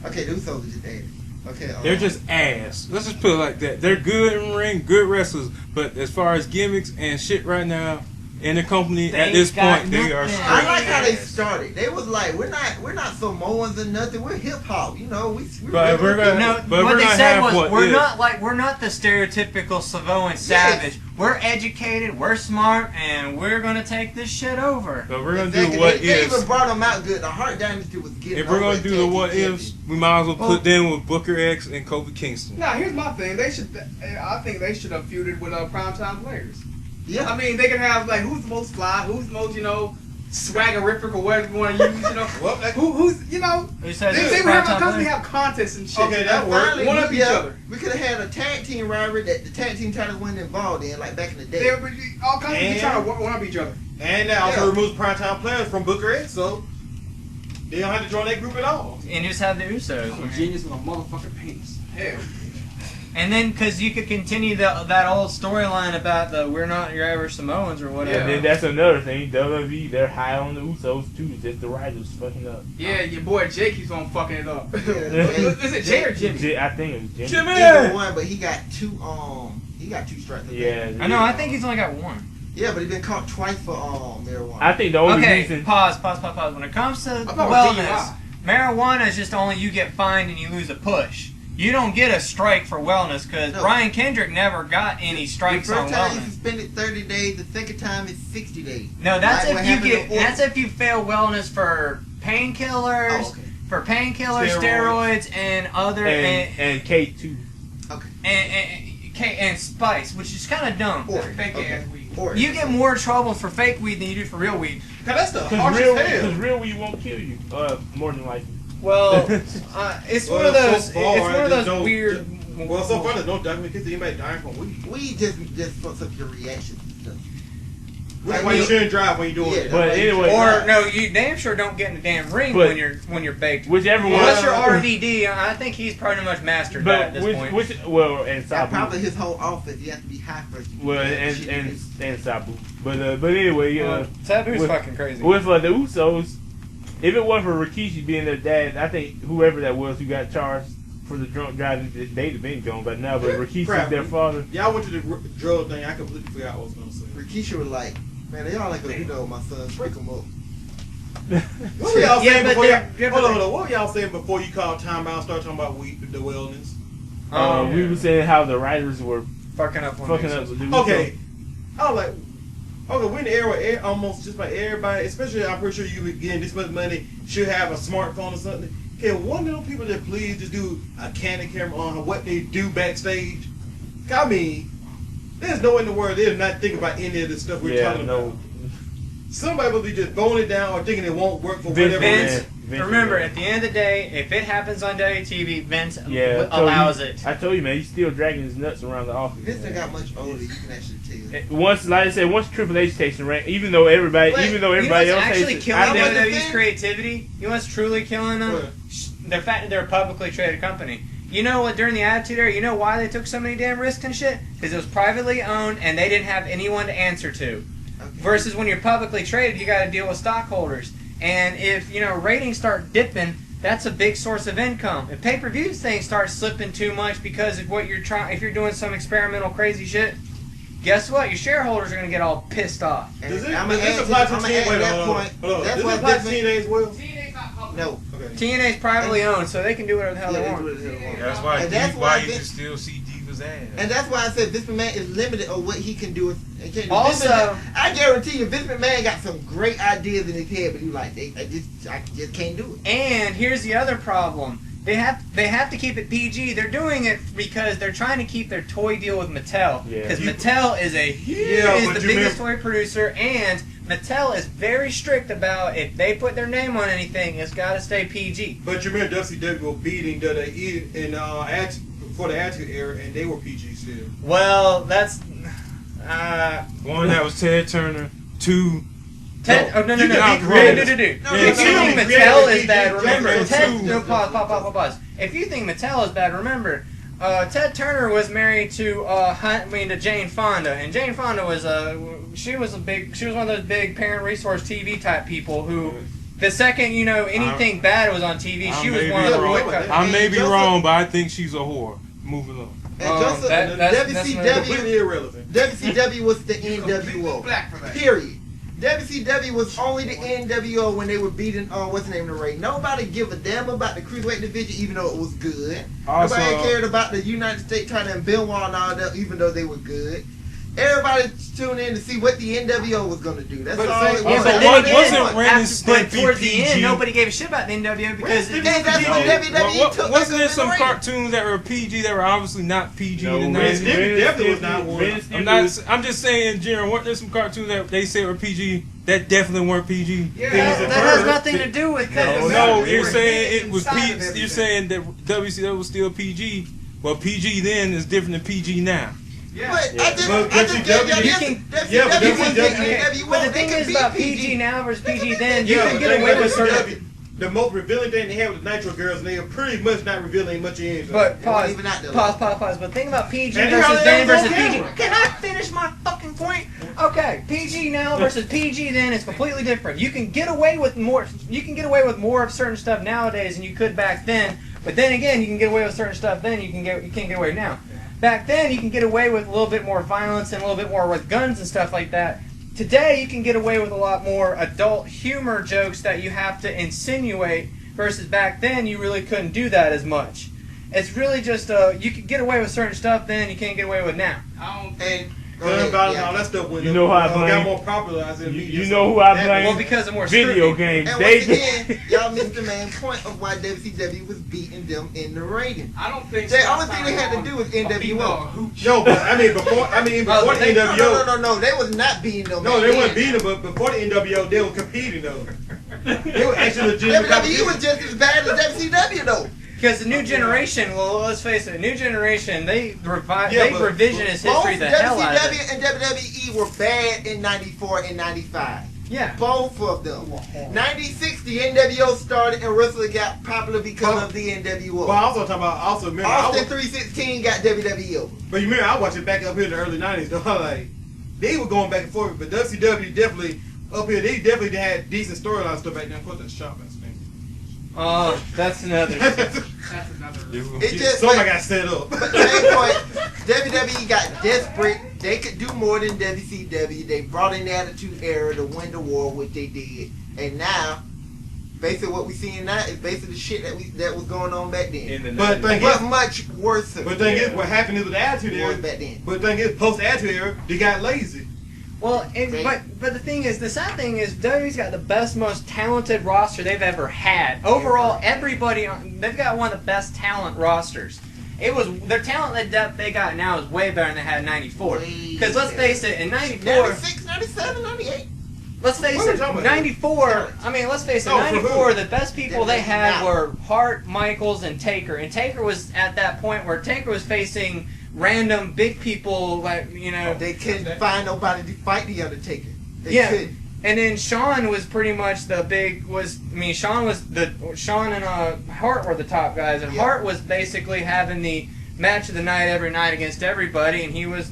Okay, the Usos are just ass. Okay, They're just ass. Let's just put it like that. They're good in ring, good wrestlers, but as far as gimmicks and shit right now, in the company They at this got point. They are nothing. straight. I like how they started. They was like, we're not Samoans or nothing. We're hip hop. You know, But we're gonna- No, but what we're they gonna said have was what we're if. not the stereotypical Samoan savage. We're educated, we're smart, and we're gonna take this shit over. But we're gonna Exactly. do what they ifs. even brought them out good. The Hart Dynasty was getting. If we're gonna over do the at what Tag ifs, Team we might as well Well- put them with Booker X and Kofi Kingston. Now, here's my thing. I think they should have feuded with primetime players. Yeah. I mean, they could have like who's the most fly, who's the most swaggerific or whatever you want to use. Well, that- who's Who says they it's would have primetime constantly play? have contests and shit. Okay, that And worked. finally, One up we- each other. We could have had a tag team rivalry that the tag team titles weren't involved in, like back in the day. They would be all kinds of And- people trying to one up each other. And that also Yeah. removes primetime players from Booker X, so they don't have to join that group at all. And just have the Usos. I'm a genius with a motherfucking penis. Hell. And then, because you could continue that old storyline about the we're not your average Samoans or And whatever. then that's another thing. WWE, they're high on the Usos too. Just the writers fucking up. Yeah, your boy Jay keeps on fucking it up. Yeah. Is it Jay or Jimmy? I think it was Jimmy. Either one, but he got two strikes. Yeah. I know. I think he's only got one. Yeah, but he's been caught twice for marijuana. I think the only Okay, reason. pause. When it comes to thought it was wellness, marijuana is just only you get fined and you lose a push. You don't get a strike for wellness because No. Brian Kendrick never got any strikes the on first time you wellness. suspended 30 days. The second time is 60 days. No, that's Like what if you happened get. to That's if you fail wellness for painkillers, Oh, okay. for painkillers, Steroids. steroids, and other And K2. and spice, which is kind of dumb. Or, Fake okay. ass weed. Or, You get more trouble for fake weed than you do for real weed. Cause that's the Because harshest hell. real weed won't kill you. More than likely. Well, it's Well, one of those. so far, it's one of there's those no- weird. Well, so far there's no document case of anybody dying from weed. we just fucks up your reaction and stuff. That's I why you mean- shouldn't drive when you're doing Yeah, it. But anyway, Or no, you damn sure don't get in the damn ring But- when you're baked. whichever one. Unless you're RVD, I think he's pretty much mastered that at But this point. and That's Sabu. probably his whole office. You have to be high first. Well, and Sabu. But anyway, Sabu's with- fucking crazy. with the Usos, if it wasn't for Rikishi being their dad, I think whoever that was who got charged for the drunk driving, they'd have been gone by now. But Rikishi's Crap. their father. Y'all went to the drug thing. I completely forgot what I was gonna say. Rikisha was like, man, they all like a my son. Break them up. What were y'all Yeah, saying but before? they're- Hold on. What were y'all saying before you called timeout? And start talking about weed, the wellness. We were saying how the writers were fucking up. fucking up the Usos. Okay, I was like, okay, we're in the era where almost just about everybody, especially I'm pretty sure you be getting this much money, should have a smartphone or something. Can one of them people that please just do a candid camera on what they do backstage? I mean, there's no way in the world they're not thinking about any of the stuff we're Yeah, talking no. about. Somebody will be just throwing it down or thinking it won't work for Vince whatever Vince, reason. remember, at the end of the day, if it happens on WTV, Vince Yeah, allows it. I told you, man, he's still dragging his nuts around the office. Vince man. got much older. You can actually tell. Once, like I said, once Triple H takes the rank, even though everybody You know what's else actually hates it, killing I think- WWE's creativity? You know what's truly killing them? What? The fact that they're a publicly traded company. You know what? During the Attitude Era, you know why they took so many damn risks and shit? Because it was privately owned and they didn't have anyone to answer to. Okay. Versus when you're publicly traded, you got to deal with stockholders. And if ratings start dipping, that's a big source of income. If pay-per-view things start slipping too much because of what you're trying, if you're doing some experimental crazy shit, guess what? Your shareholders are gonna get all pissed off. And Does I'ma this add apply to- to I'ma teen? add Wait, that hold on. point. Hold on. That's Does why this apply to Vince- teenage will? No. Okay. TNA's privately owned, so they can do whatever the hell Yeah, they they want. do what the hell they want. That's why. And that's why why you can Vince- still see Diva's ass. And that's why I said Vince McMahon is limited on what he can do. And can't do. Also- Vince McMahon, I guarantee you, Vince McMahon got some great ideas in his head, but he like, I just can't do it. And here's the other problem. They have to keep it PG. They're doing it because they're trying to keep their toy deal with Mattel. Yeah. Because Mattel is but the you biggest toy producer, and Mattel is very strict about if they put their name on anything, it's got to stay PG. But you remember WCW was beating WWE in for the Attitude Era, and they were PG still. Well, that's One that was Ted Turner. Two. Ted. Oh no. You can be No. creative. No, If you no, think no, Mattel creative, is bad, PG, remember Joker, Ted. too. No, pause. If you think Mattel is bad, remember. Ted Turner was married to to Jane Fonda, and Jane Fonda was she was one of those big parent resource TV type people who the second anything bad was on TV, she was one of the quick. I may be Joseph- wrong, but I think she's a whore. Moving on. And just so that's completely irrelevant. WCW was the Completely NWO. black for that. Period. WCW was only the NWO when they were beating what's the name of the ring. Nobody give a damn about the cruiserweight division, even though it was good. Also, Nobody cared about the United States title and Benoit and all that, even though they were good. Everybody tuned in to see what the NWO was gonna do. That's But all it say- was. Yeah, but Also, then wasn't again, Ren and Stimpy towards the PG? end, nobody gave a shit about the NWO because Ren it, and That's what WWE took Wasn't there over some the ring. cartoons that were PG that were obviously not PG No, in the Ren 90s? Stimpy definitely was not Stimpy- one. Ren and I'm Stimpy not. was- I'm just saying in general. Weren't there some cartoons that they said were PG that definitely weren't PG? Yeah, Things that that has bird- nothing to do with No, that. No, They you're were saying hidden it was inside of PG. everything. You're saying that WCW was still PG. Well, PG then is different than PG now. Yeah. But Yeah. I just, But I just gave y'all you this. can- yeah, but WCW was the WCW NWO. But the They thing could is be about PG now versus PG then, you Yeah, can but get think away about with certain. WCW. The most revealing thing they had with the Nitro Girls, and they are pretty much not revealing much of anything. But They weren't pause, even out there. pause. But think about PG And versus how they then was versus on PG. camera. Can I finish my fucking point? Okay, PG now versus PG then is completely different. You can get away with more. You can get away with more of certain stuff nowadays than you could back then. But then again, you can get away with certain stuff then you can't get away now. Back then, you can get away with a little bit more violence and a little bit more with guns and stuff like that. Today, you can get away with a lot more adult humor jokes that you have to insinuate, versus back then, you really couldn't do that as much. It's really just, you could get away with certain stuff then, you can't get away with now. I don't And gun violence and all that stuff went You up, know who I blame? got more popularized in You media. know who I That- blame? Well, because of more Video scrutiny. games. And They once again, y'all missed the main point of why WCW was beating them in the rating. I don't think The only thing they had to do was NWO. No, but I mean before the NWO. No, they was not beating them. No, they weren't beating them, but before the NWO, they were competing though. They were actually legitimate. WWE was just as bad as WCW though. Because the new generation, well, let's face it, the new generation, they Yeah, but- revisionist Both history the hell out of WCW it. and WWE were bad in '94 and '95. Yeah. Both of them. '96, the NWO started and wrestling got popular because of the NWO. But I also talking about remember, Austin 316 got WWE over. but you remember I watched it back up here in the early '90s. Though, like they were going back and forth, but WCW definitely up here. They definitely had decent storyline stuff back then. Of course, that's Sharp ass thing. Oh, that's another. That's another. It just Somebody got set up. But the main point, WWE got desperate. They could do more than WCW. They brought in the Attitude Era to win the war, which they did. And now, basically what we seeing now is basically the shit that was going on back then. in the But 90s. thing But is, much worse. but thing is, what happened is with the Attitude was Era. back then. But the thing is, post Attitude Era, they got lazy. Well, but the thing is, the sad thing is, WWE's got the best, most talented roster they've ever had. Overall, everybody, they've got one of the best talent rosters. It was their talent that they got now is way better than they had in '94. Because let's face it, in '94, 96, 97, 98. let's face What are we it, talking about? '94. I mean, let's face it, No, for '94. who? The best people they had were Hart, Michaels, and Taker. And Taker was at that point where Taker was facing random big people, like They couldn't find nobody to fight the Undertaker. They Yeah. couldn't. And then Shawn was pretty much Shawn and Hart were the top guys, and Yeah. Hart was basically having the match of the night every night against everybody, and he was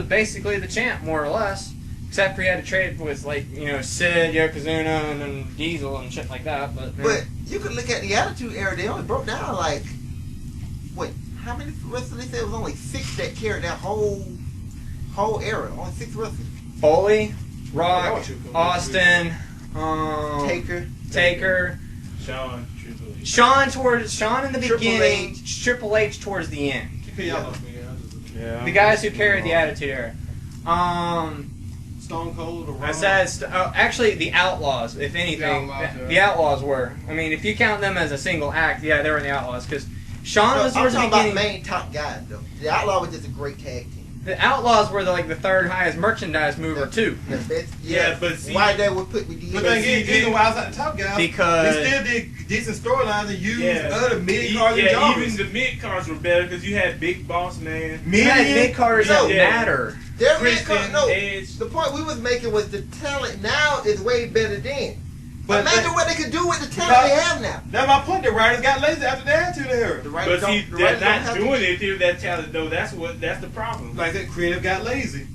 basically the champ more or less, except for he had to trade with Sid, Yokozuna, and then Diesel and shit like that. But you could look at the Attitude Era. They only broke down like, how many wrestlers? They said it was only 6 that carried that whole era. Only 6 wrestlers. Foley, I Rock, want you to come Austin, Taker. Sean, Triple H. Sean in the Triple beginning, H. Triple H towards the end. Y'all lost me. Yeah. The guys who carried the Attitude Era. Stone Cold or I said actually the Outlaws, if anything. The Outlaws were. I mean, if you count them as a single act, yeah, they were in the Outlaws because Sean was I'm towards the talking about beginning. main top guys though. The Outlaw was just a great tag team. The Outlaws were the third highest merchandise mover too. The best. Yeah, but see- why they would put with But the thing is, even while I was at the top guys, Because- they still did decent storylines and used Yeah. other mid cards and Yeah, jobbers. even the mid cards were better because you had Big Boss Man. You had mid carders that Yeah. matter. Their Christian, no. Edge. The point we was making was the talent now is way better than. But Imagine what they could do with the talent they have now. That's my point. The writers got lazy after the Attitude Era. The writers But see, don't- the they're writers don't not have doing to- it through that talent though. That's the problem. Like that, Creative got lazy.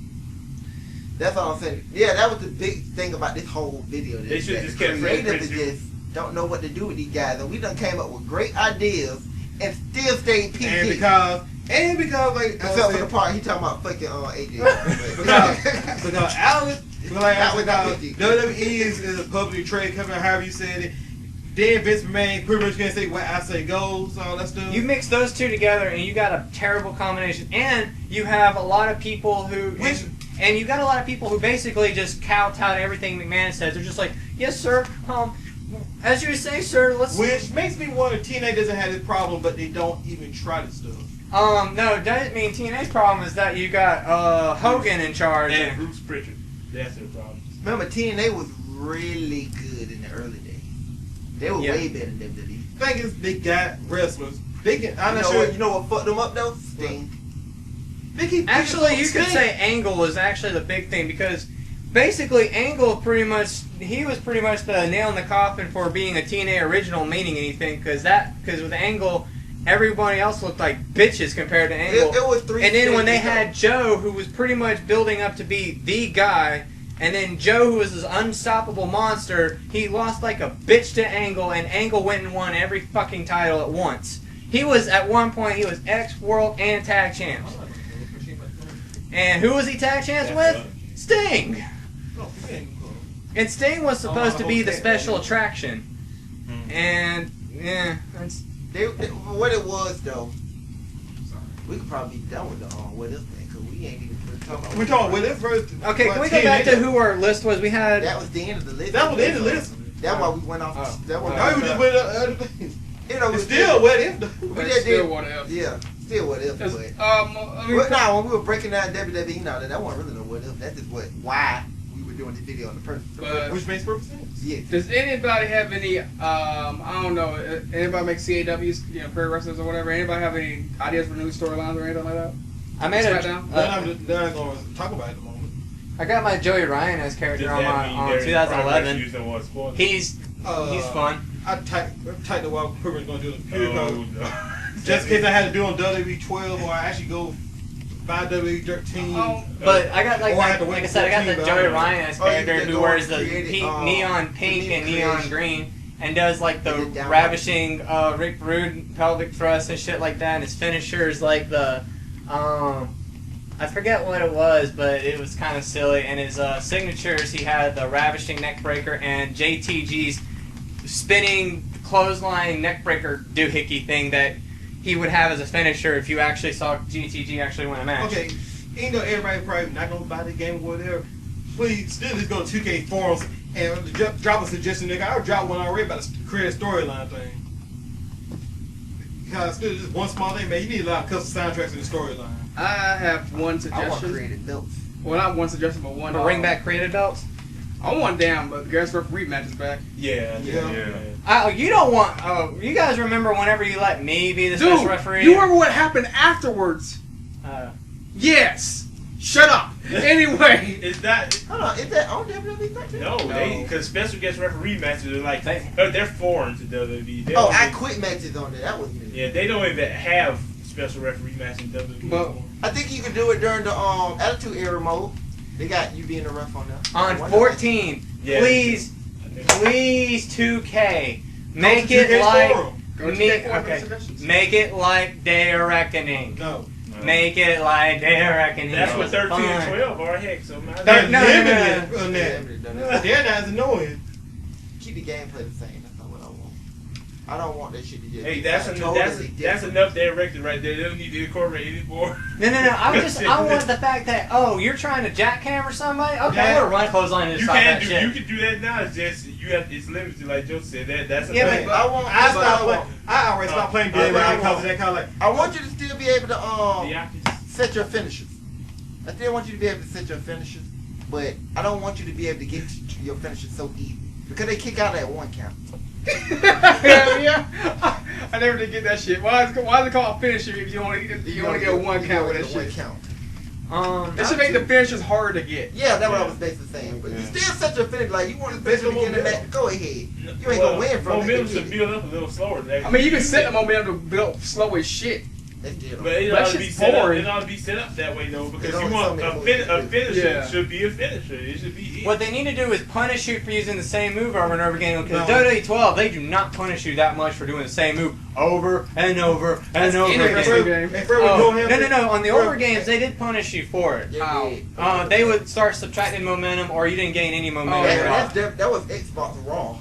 That's all I'm saying. Yeah, that was the big thing about this whole video. They should've that just kept creative Freddie is Prinze just don't know what to do with these guys, and we done came up with great ideas, and still stayed PG. And because like except for the part he talking about fucking AJ. because Alex, That was not because WWE is a publicly traded company, however you said it. Then Vince McMahon pretty much gonna say what I say goes. So let's do. You mix those two together, and you got a terrible combination. And you have a lot of people who, and you got a lot of people who basically just kowtow to everything McMahon says. They're just like, yes, sir. As you say, sir. Which makes me wonder. TNA doesn't have this problem, but they don't even try this stuff. No, doesn't mean TNA's problem is that you got Hogan in charge. And Bruce Pritchard. That's their problem. Remember, TNA was really good in the early days. They were way better than WWE. Thing is, they got wrestlers. They can. I'm not You know sure. what? You know what fucked them up though? Sting. They keep Actually, you could say Angle is actually the big thing because basically Angle he was pretty much the nail in the coffin for being a TNA original meaning anything because with Angle everybody else looked like bitches compared to Angle. It was 3 and then when they stages, had Joe, who was pretty much building up to be the guy, and then Joe, who was this unstoppable monster, he lost like a bitch to Angle, and Angle went and won every fucking title at once. He was, at one point, he was X-World and Tag Champs. And who was he Tag Champs with? Sting! And Sting was supposed to be the special attraction. And, yeah, that's... What it was though, we could probably be done with the what if thing because we ain't even talking about. We're talking what if first. Okay, can we go back to who our list was? We had. That was the end of the list. That was the end of the list. That's why we went off. That was. Now we just went other things. You know, It's still what if. We It's just still did. what if. Yeah, still what if. It's, But I mean, but now when we were breaking down WWE, now that wasn't really no what if. That's just why we were doing this video on the person. But- Which makes perfect sense. Yeah. does anybody have any? I don't know. Anybody make CAWs, pro wrestlers or whatever? Anybody have any ideas for new storylines or anything like that? I made SmackDown? They're not going to talk about it at the moment. I got my Joey Ryan as character on 2011. He's fun. I typed the what pretty much going to do in the computer Oh, code. no. Just in case I had to do on WWE 12 or I actually go buy WWE 13. But I got Or I had to wait like I said, I got the 14, Joey but Ryan as Oh, you character did who go wears on the creative, neon pink and neon creation. green and does like the Is it down ravishing Rick Rude pelvic thrust and shit like that. And his finisher is like the I forget what it was, but it was kind of silly. And his signatures, he had the ravishing neck breaker and JTG's spinning clothesline neck breaker doohickey thing that he would have as a finisher if you actually saw JTG actually win a match. Okay, even though everybody probably not going to buy the game or whatever, please still just go to 2K forums and drop a suggestion. Nigga, I'll drop one already about the create a storyline thing. Because still just one small thing, man. You need a lot of custom soundtracks in the storyline. I have one I want suggestion. creative belts. Well, not one suggestion, but one. Bring back creative belts. I want damn, but the guest referee match is back. Yeah. You don't want. Oh, you guys remember whenever you let me be the special Dude, referee? you remember what happened afterwards? Yes. Shut up. Anyway. It's not. Hold on, is that on WWE back then? No, because special guest referee matches are like they're foreign to WWE. They Oh, don't I even- quit matches on there. That was me. Yeah, they don't even have special referee matches in WWE. But- I think you can do it during the Attitude Era mode. They got you being the ref on there. On Why not? 14, Yeah. please 2K, make Go to it 2K's like forum. Go to me- 2K for okay. suggestions. make it like Day of Reckoning. No. Make it like Day of Reckoning. That's what It's 13 fun. and 12 are. Heck, so might as They're well- No, limited on Yeah, that. They're not as annoying. keep the gameplay the same. That's not what I want. I don't want that shit to just Hey, be that's totally that's different. enough directed right there. They don't need to incorporate anymore. No. I want the fact that you're trying to jackhammer somebody. Okay, Yeah. I'm gonna run clothesline and You stop can that do shit. you can do that now. It's just it's limited like Joe said. That's a Yeah, thing. but I want. I but stopped playing. I already stopped playing but Dead I Right because want- of that kind of like. I want you to still be able to Yeah, set your finishes. I still want you to be able to set your finishes, but I don't want you to be able to get your finishes so easy because they kick out at one count. Hell yeah. I never did get that shit. Why is it called finisher if you only get one count with that shit? They should make the finishers harder to get. Yeah, that's what I was basically saying. But you still set your finish like you want to finish Momentum. in the match. Go ahead. You ain't gonna win from momentum it. should build up a little slower. I mean, you can set the momentum to build slow as shit. That's dead. But it That ought to be shit's set up. boring. It ought to be set up that way though, because There's you only want so a many finisher. Yeah. Should be a finisher. It should be it. What they need to do is punish you for using the same move over and over again. Because No. WWE 12, they do not punish you that much for doing the same move over and over and over any again. wrestling game. And Fred Oh, was doing him. no. On the Fred- over games, they did punish you for it. Yeah, Ow. They would start subtracting momentum, or you didn't gain any momentum Oh, at yeah. all. that was Xbox Raw.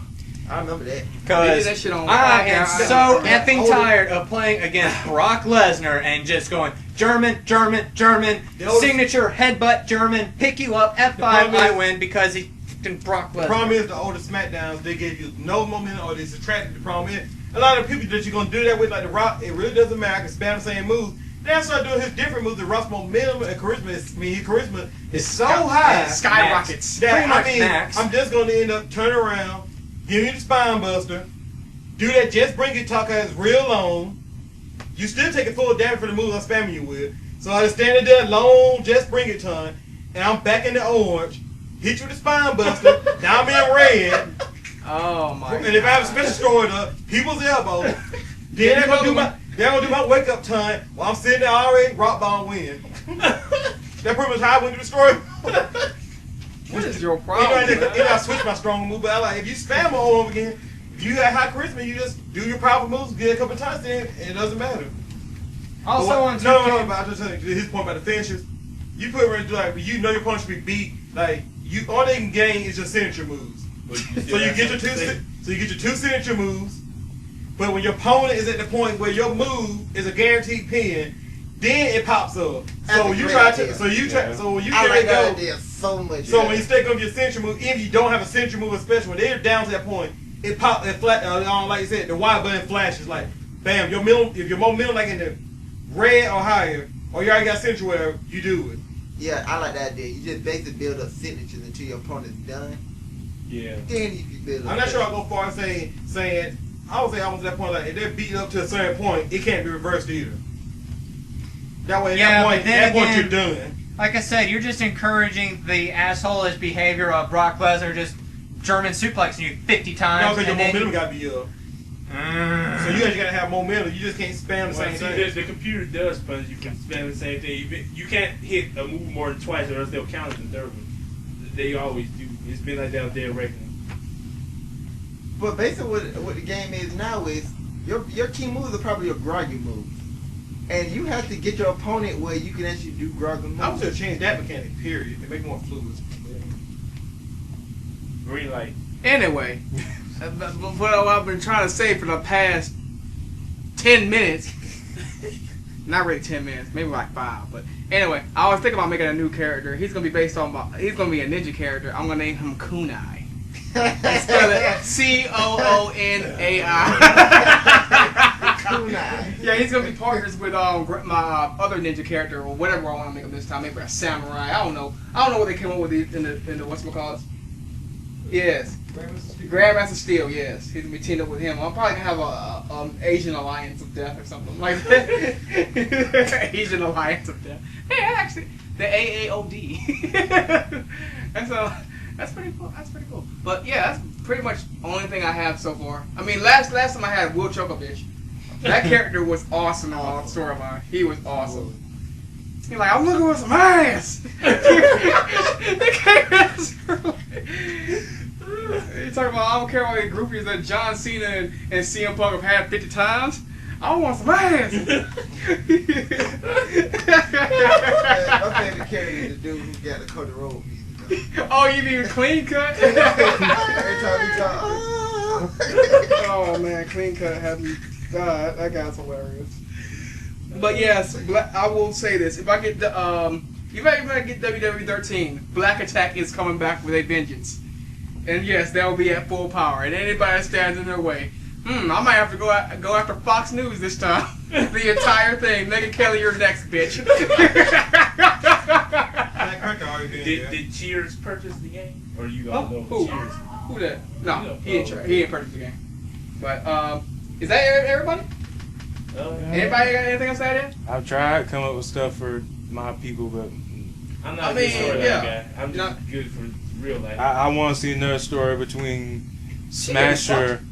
I remember that. They did Because that shit on. I am so Yeah. effing tired of playing against Brock Lesnar and just going German, The oldest- signature headbutt German, pick you up, F5, problem is- I win because he's fucking Brock The Lesnar. problem is the older SmackDowns, they give you no momentum or they subtract. The problem is a lot of people that you're gonna do that with, like The Rock, it really doesn't matter. I can spam the same moves. Then I start doing his different moves. The Rock's momentum and charisma his charisma is so high Skyrockets. that Pretty much I mean, max. I'm just gonna end up turning around, give you the spine buster, do that just bring it talk as real long. You still taking full damage for the moves I'm spamming you with. So I just stand there long, just bring it time, and I'm back in the orange, hit you with the spine buster, now I'm in red. Oh my. And if I have a special destroyed up, people's elbow, then they're gonna do my wake up time while I'm sitting there already rock bottom win. That pretty much how I went to destroy. What is your You know, problem? and then I switch my strong move, but I like if you spam all over again, if you got high charisma, you just do your powerful moves, get a couple of times, then it doesn't matter. Also But on what- no, 2K, but I just saying his point about the finishers. You put it like you know your opponent should be beat. Like you, all they can gain is your signature moves. So you get your two signature moves, but when your opponent is at the point where your move is a guaranteed pin, then it pops up. That's So a you great try idea. to, so you try, so when you I get like ready to that go, idea so much. so when you stick up your signature move, if you don't have a signature move, especially when they're down to that point, it pop, it flat, like you said, the Y button flashes like, bam, your middle, if your momentum like in the red or higher, or you already got signature, whatever, you do it. Yeah, I like that idea. You just basically build up signatures until your opponent's done. Yeah. Then you can build up. I'm not sure I'll go far as saying, I would say almost at that point, like, if they're beating up to a certain point, it can't be reversed either. That way, Yeah, but at then that point, again- you're done. like I said, you're just encouraging the asshole-ish behavior of Brock Lesnar just German suplexing you 50 No, times. because your and then momentum got to be up. So you actually got to have momentum. You just can't spam the Well, same see, thing. the computer does punish you for spamming the same thing. You can't hit a move more than twice, or else they'll count it the third one. They always do. It's been like that with their reckoning. But basically, what the game is now is your key moves are probably your groggy moves, and you have to get your opponent where you can actually do groggy moves. I would just change that mechanic, period, and make it more fluid. Green light. Anyway, what I've been trying to say for the past 10 minutes, not really 10 minutes, maybe like 5, but anyway, I was thinking about making a new character. He's gonna be based on he's gonna be a ninja character. I'm gonna name him Kunai. Spell it Coonai. Kunai. Yeah, he's gonna be partners with my other ninja character or whatever I want to make him this time. Maybe a samurai. I don't know what they came up with in the whatchamacallit. Yes. Grandmaster Steel, yes. He's gonna be teamed up with him. I'm probably gonna have a Asian Alliance of Death or something like that. Asian Alliance of Death. Hey, actually, the AAOD. That's pretty cool. That's pretty cool. But yeah, that's pretty much the only thing I have so far. I mean, last time I had Will Chokovich. That character was awesome in the storyline. He was awesome. He's like, I'm looking for some ass. They came as you talking about, I don't care how many groupies that John Cena and CM Punk have had 50 times. I want some ass. My favorite character is the dude who got the Cody Rhodes music. Oh, you mean clean cut? Every time he talk, Oh man, clean cut had me. God, that guy's hilarious. But yes, I will say this: if I get the if I get WWE 13, Black Attack is coming back with a vengeance, and yes, they'll be at full power, and anybody that stands in their way, I might have to go after Fox News this time. The entire thing, Megan Kelly, you're next, bitch. Did Cheers purchase the game? Or you all know Who? Cheers? Who that? No, he ain't purchased the game. But is that everybody? Anybody got anything else to add in? I've tried to come up with stuff for my people, but I'm not I a mean, good storyline yeah. guy. I'm just good for real life. I want to see another story between She getting Smasher,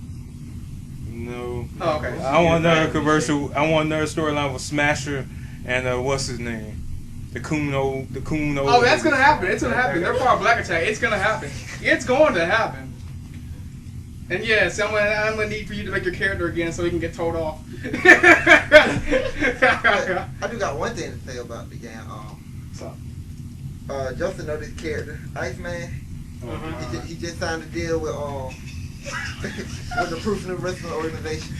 No. Oh, okay. I want another commercial. I want another storyline with Smasher and what's his name? The Kuno. Oh, that's gonna happen. It's gonna happen. They're part of Black Attack. It's gonna happen. It's going to happen. And yes, I'm gonna need for you to make your character again so he can get told off. I do got one thing to say about the game. Justin know this character, Iceman. He just signed a deal with with the Proof New Wrestling organization.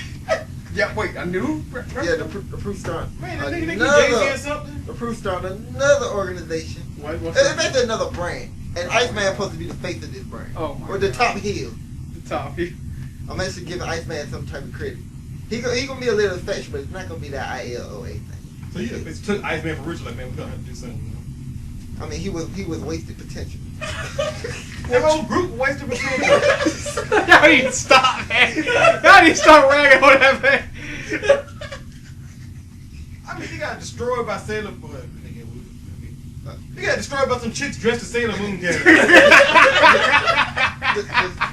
Yeah, wait, a new? Yeah, the Proof started. Man, I think Jay-Z or something. The Proof started another organization. What's It's that? basically another brand. And Iceman supposed to be the face of this brand. Oh my or the God. top heel. The top. I'm actually giving Iceman some type of credit. He gonna be a little special, but it's not gonna be that ILOA thing. So you just took Iceman for Richard, like, man, we gonna have to do something. I mean, he was wasted potential. The whole group wasted potential. Y'all need to stop, man. Y'all need to start ragging on that man. I mean, he got destroyed by Sailor Moon. He got destroyed by some chicks dressed as Sailor Moon characters.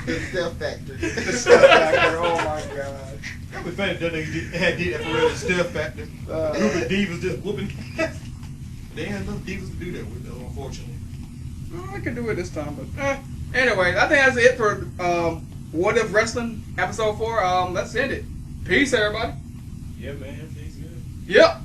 The stealth factor. The stuff factor, oh my god. That was funny that they did that for real, the stealth factor. A group of divas just whooping cats. They had enough divas to do that with, though, unfortunately. Well, I could do it this time, but anyway, I think that's it for What If Wrestling episode 4. Let's end it. Peace, everybody. Yeah, man. Everything's good. Yep.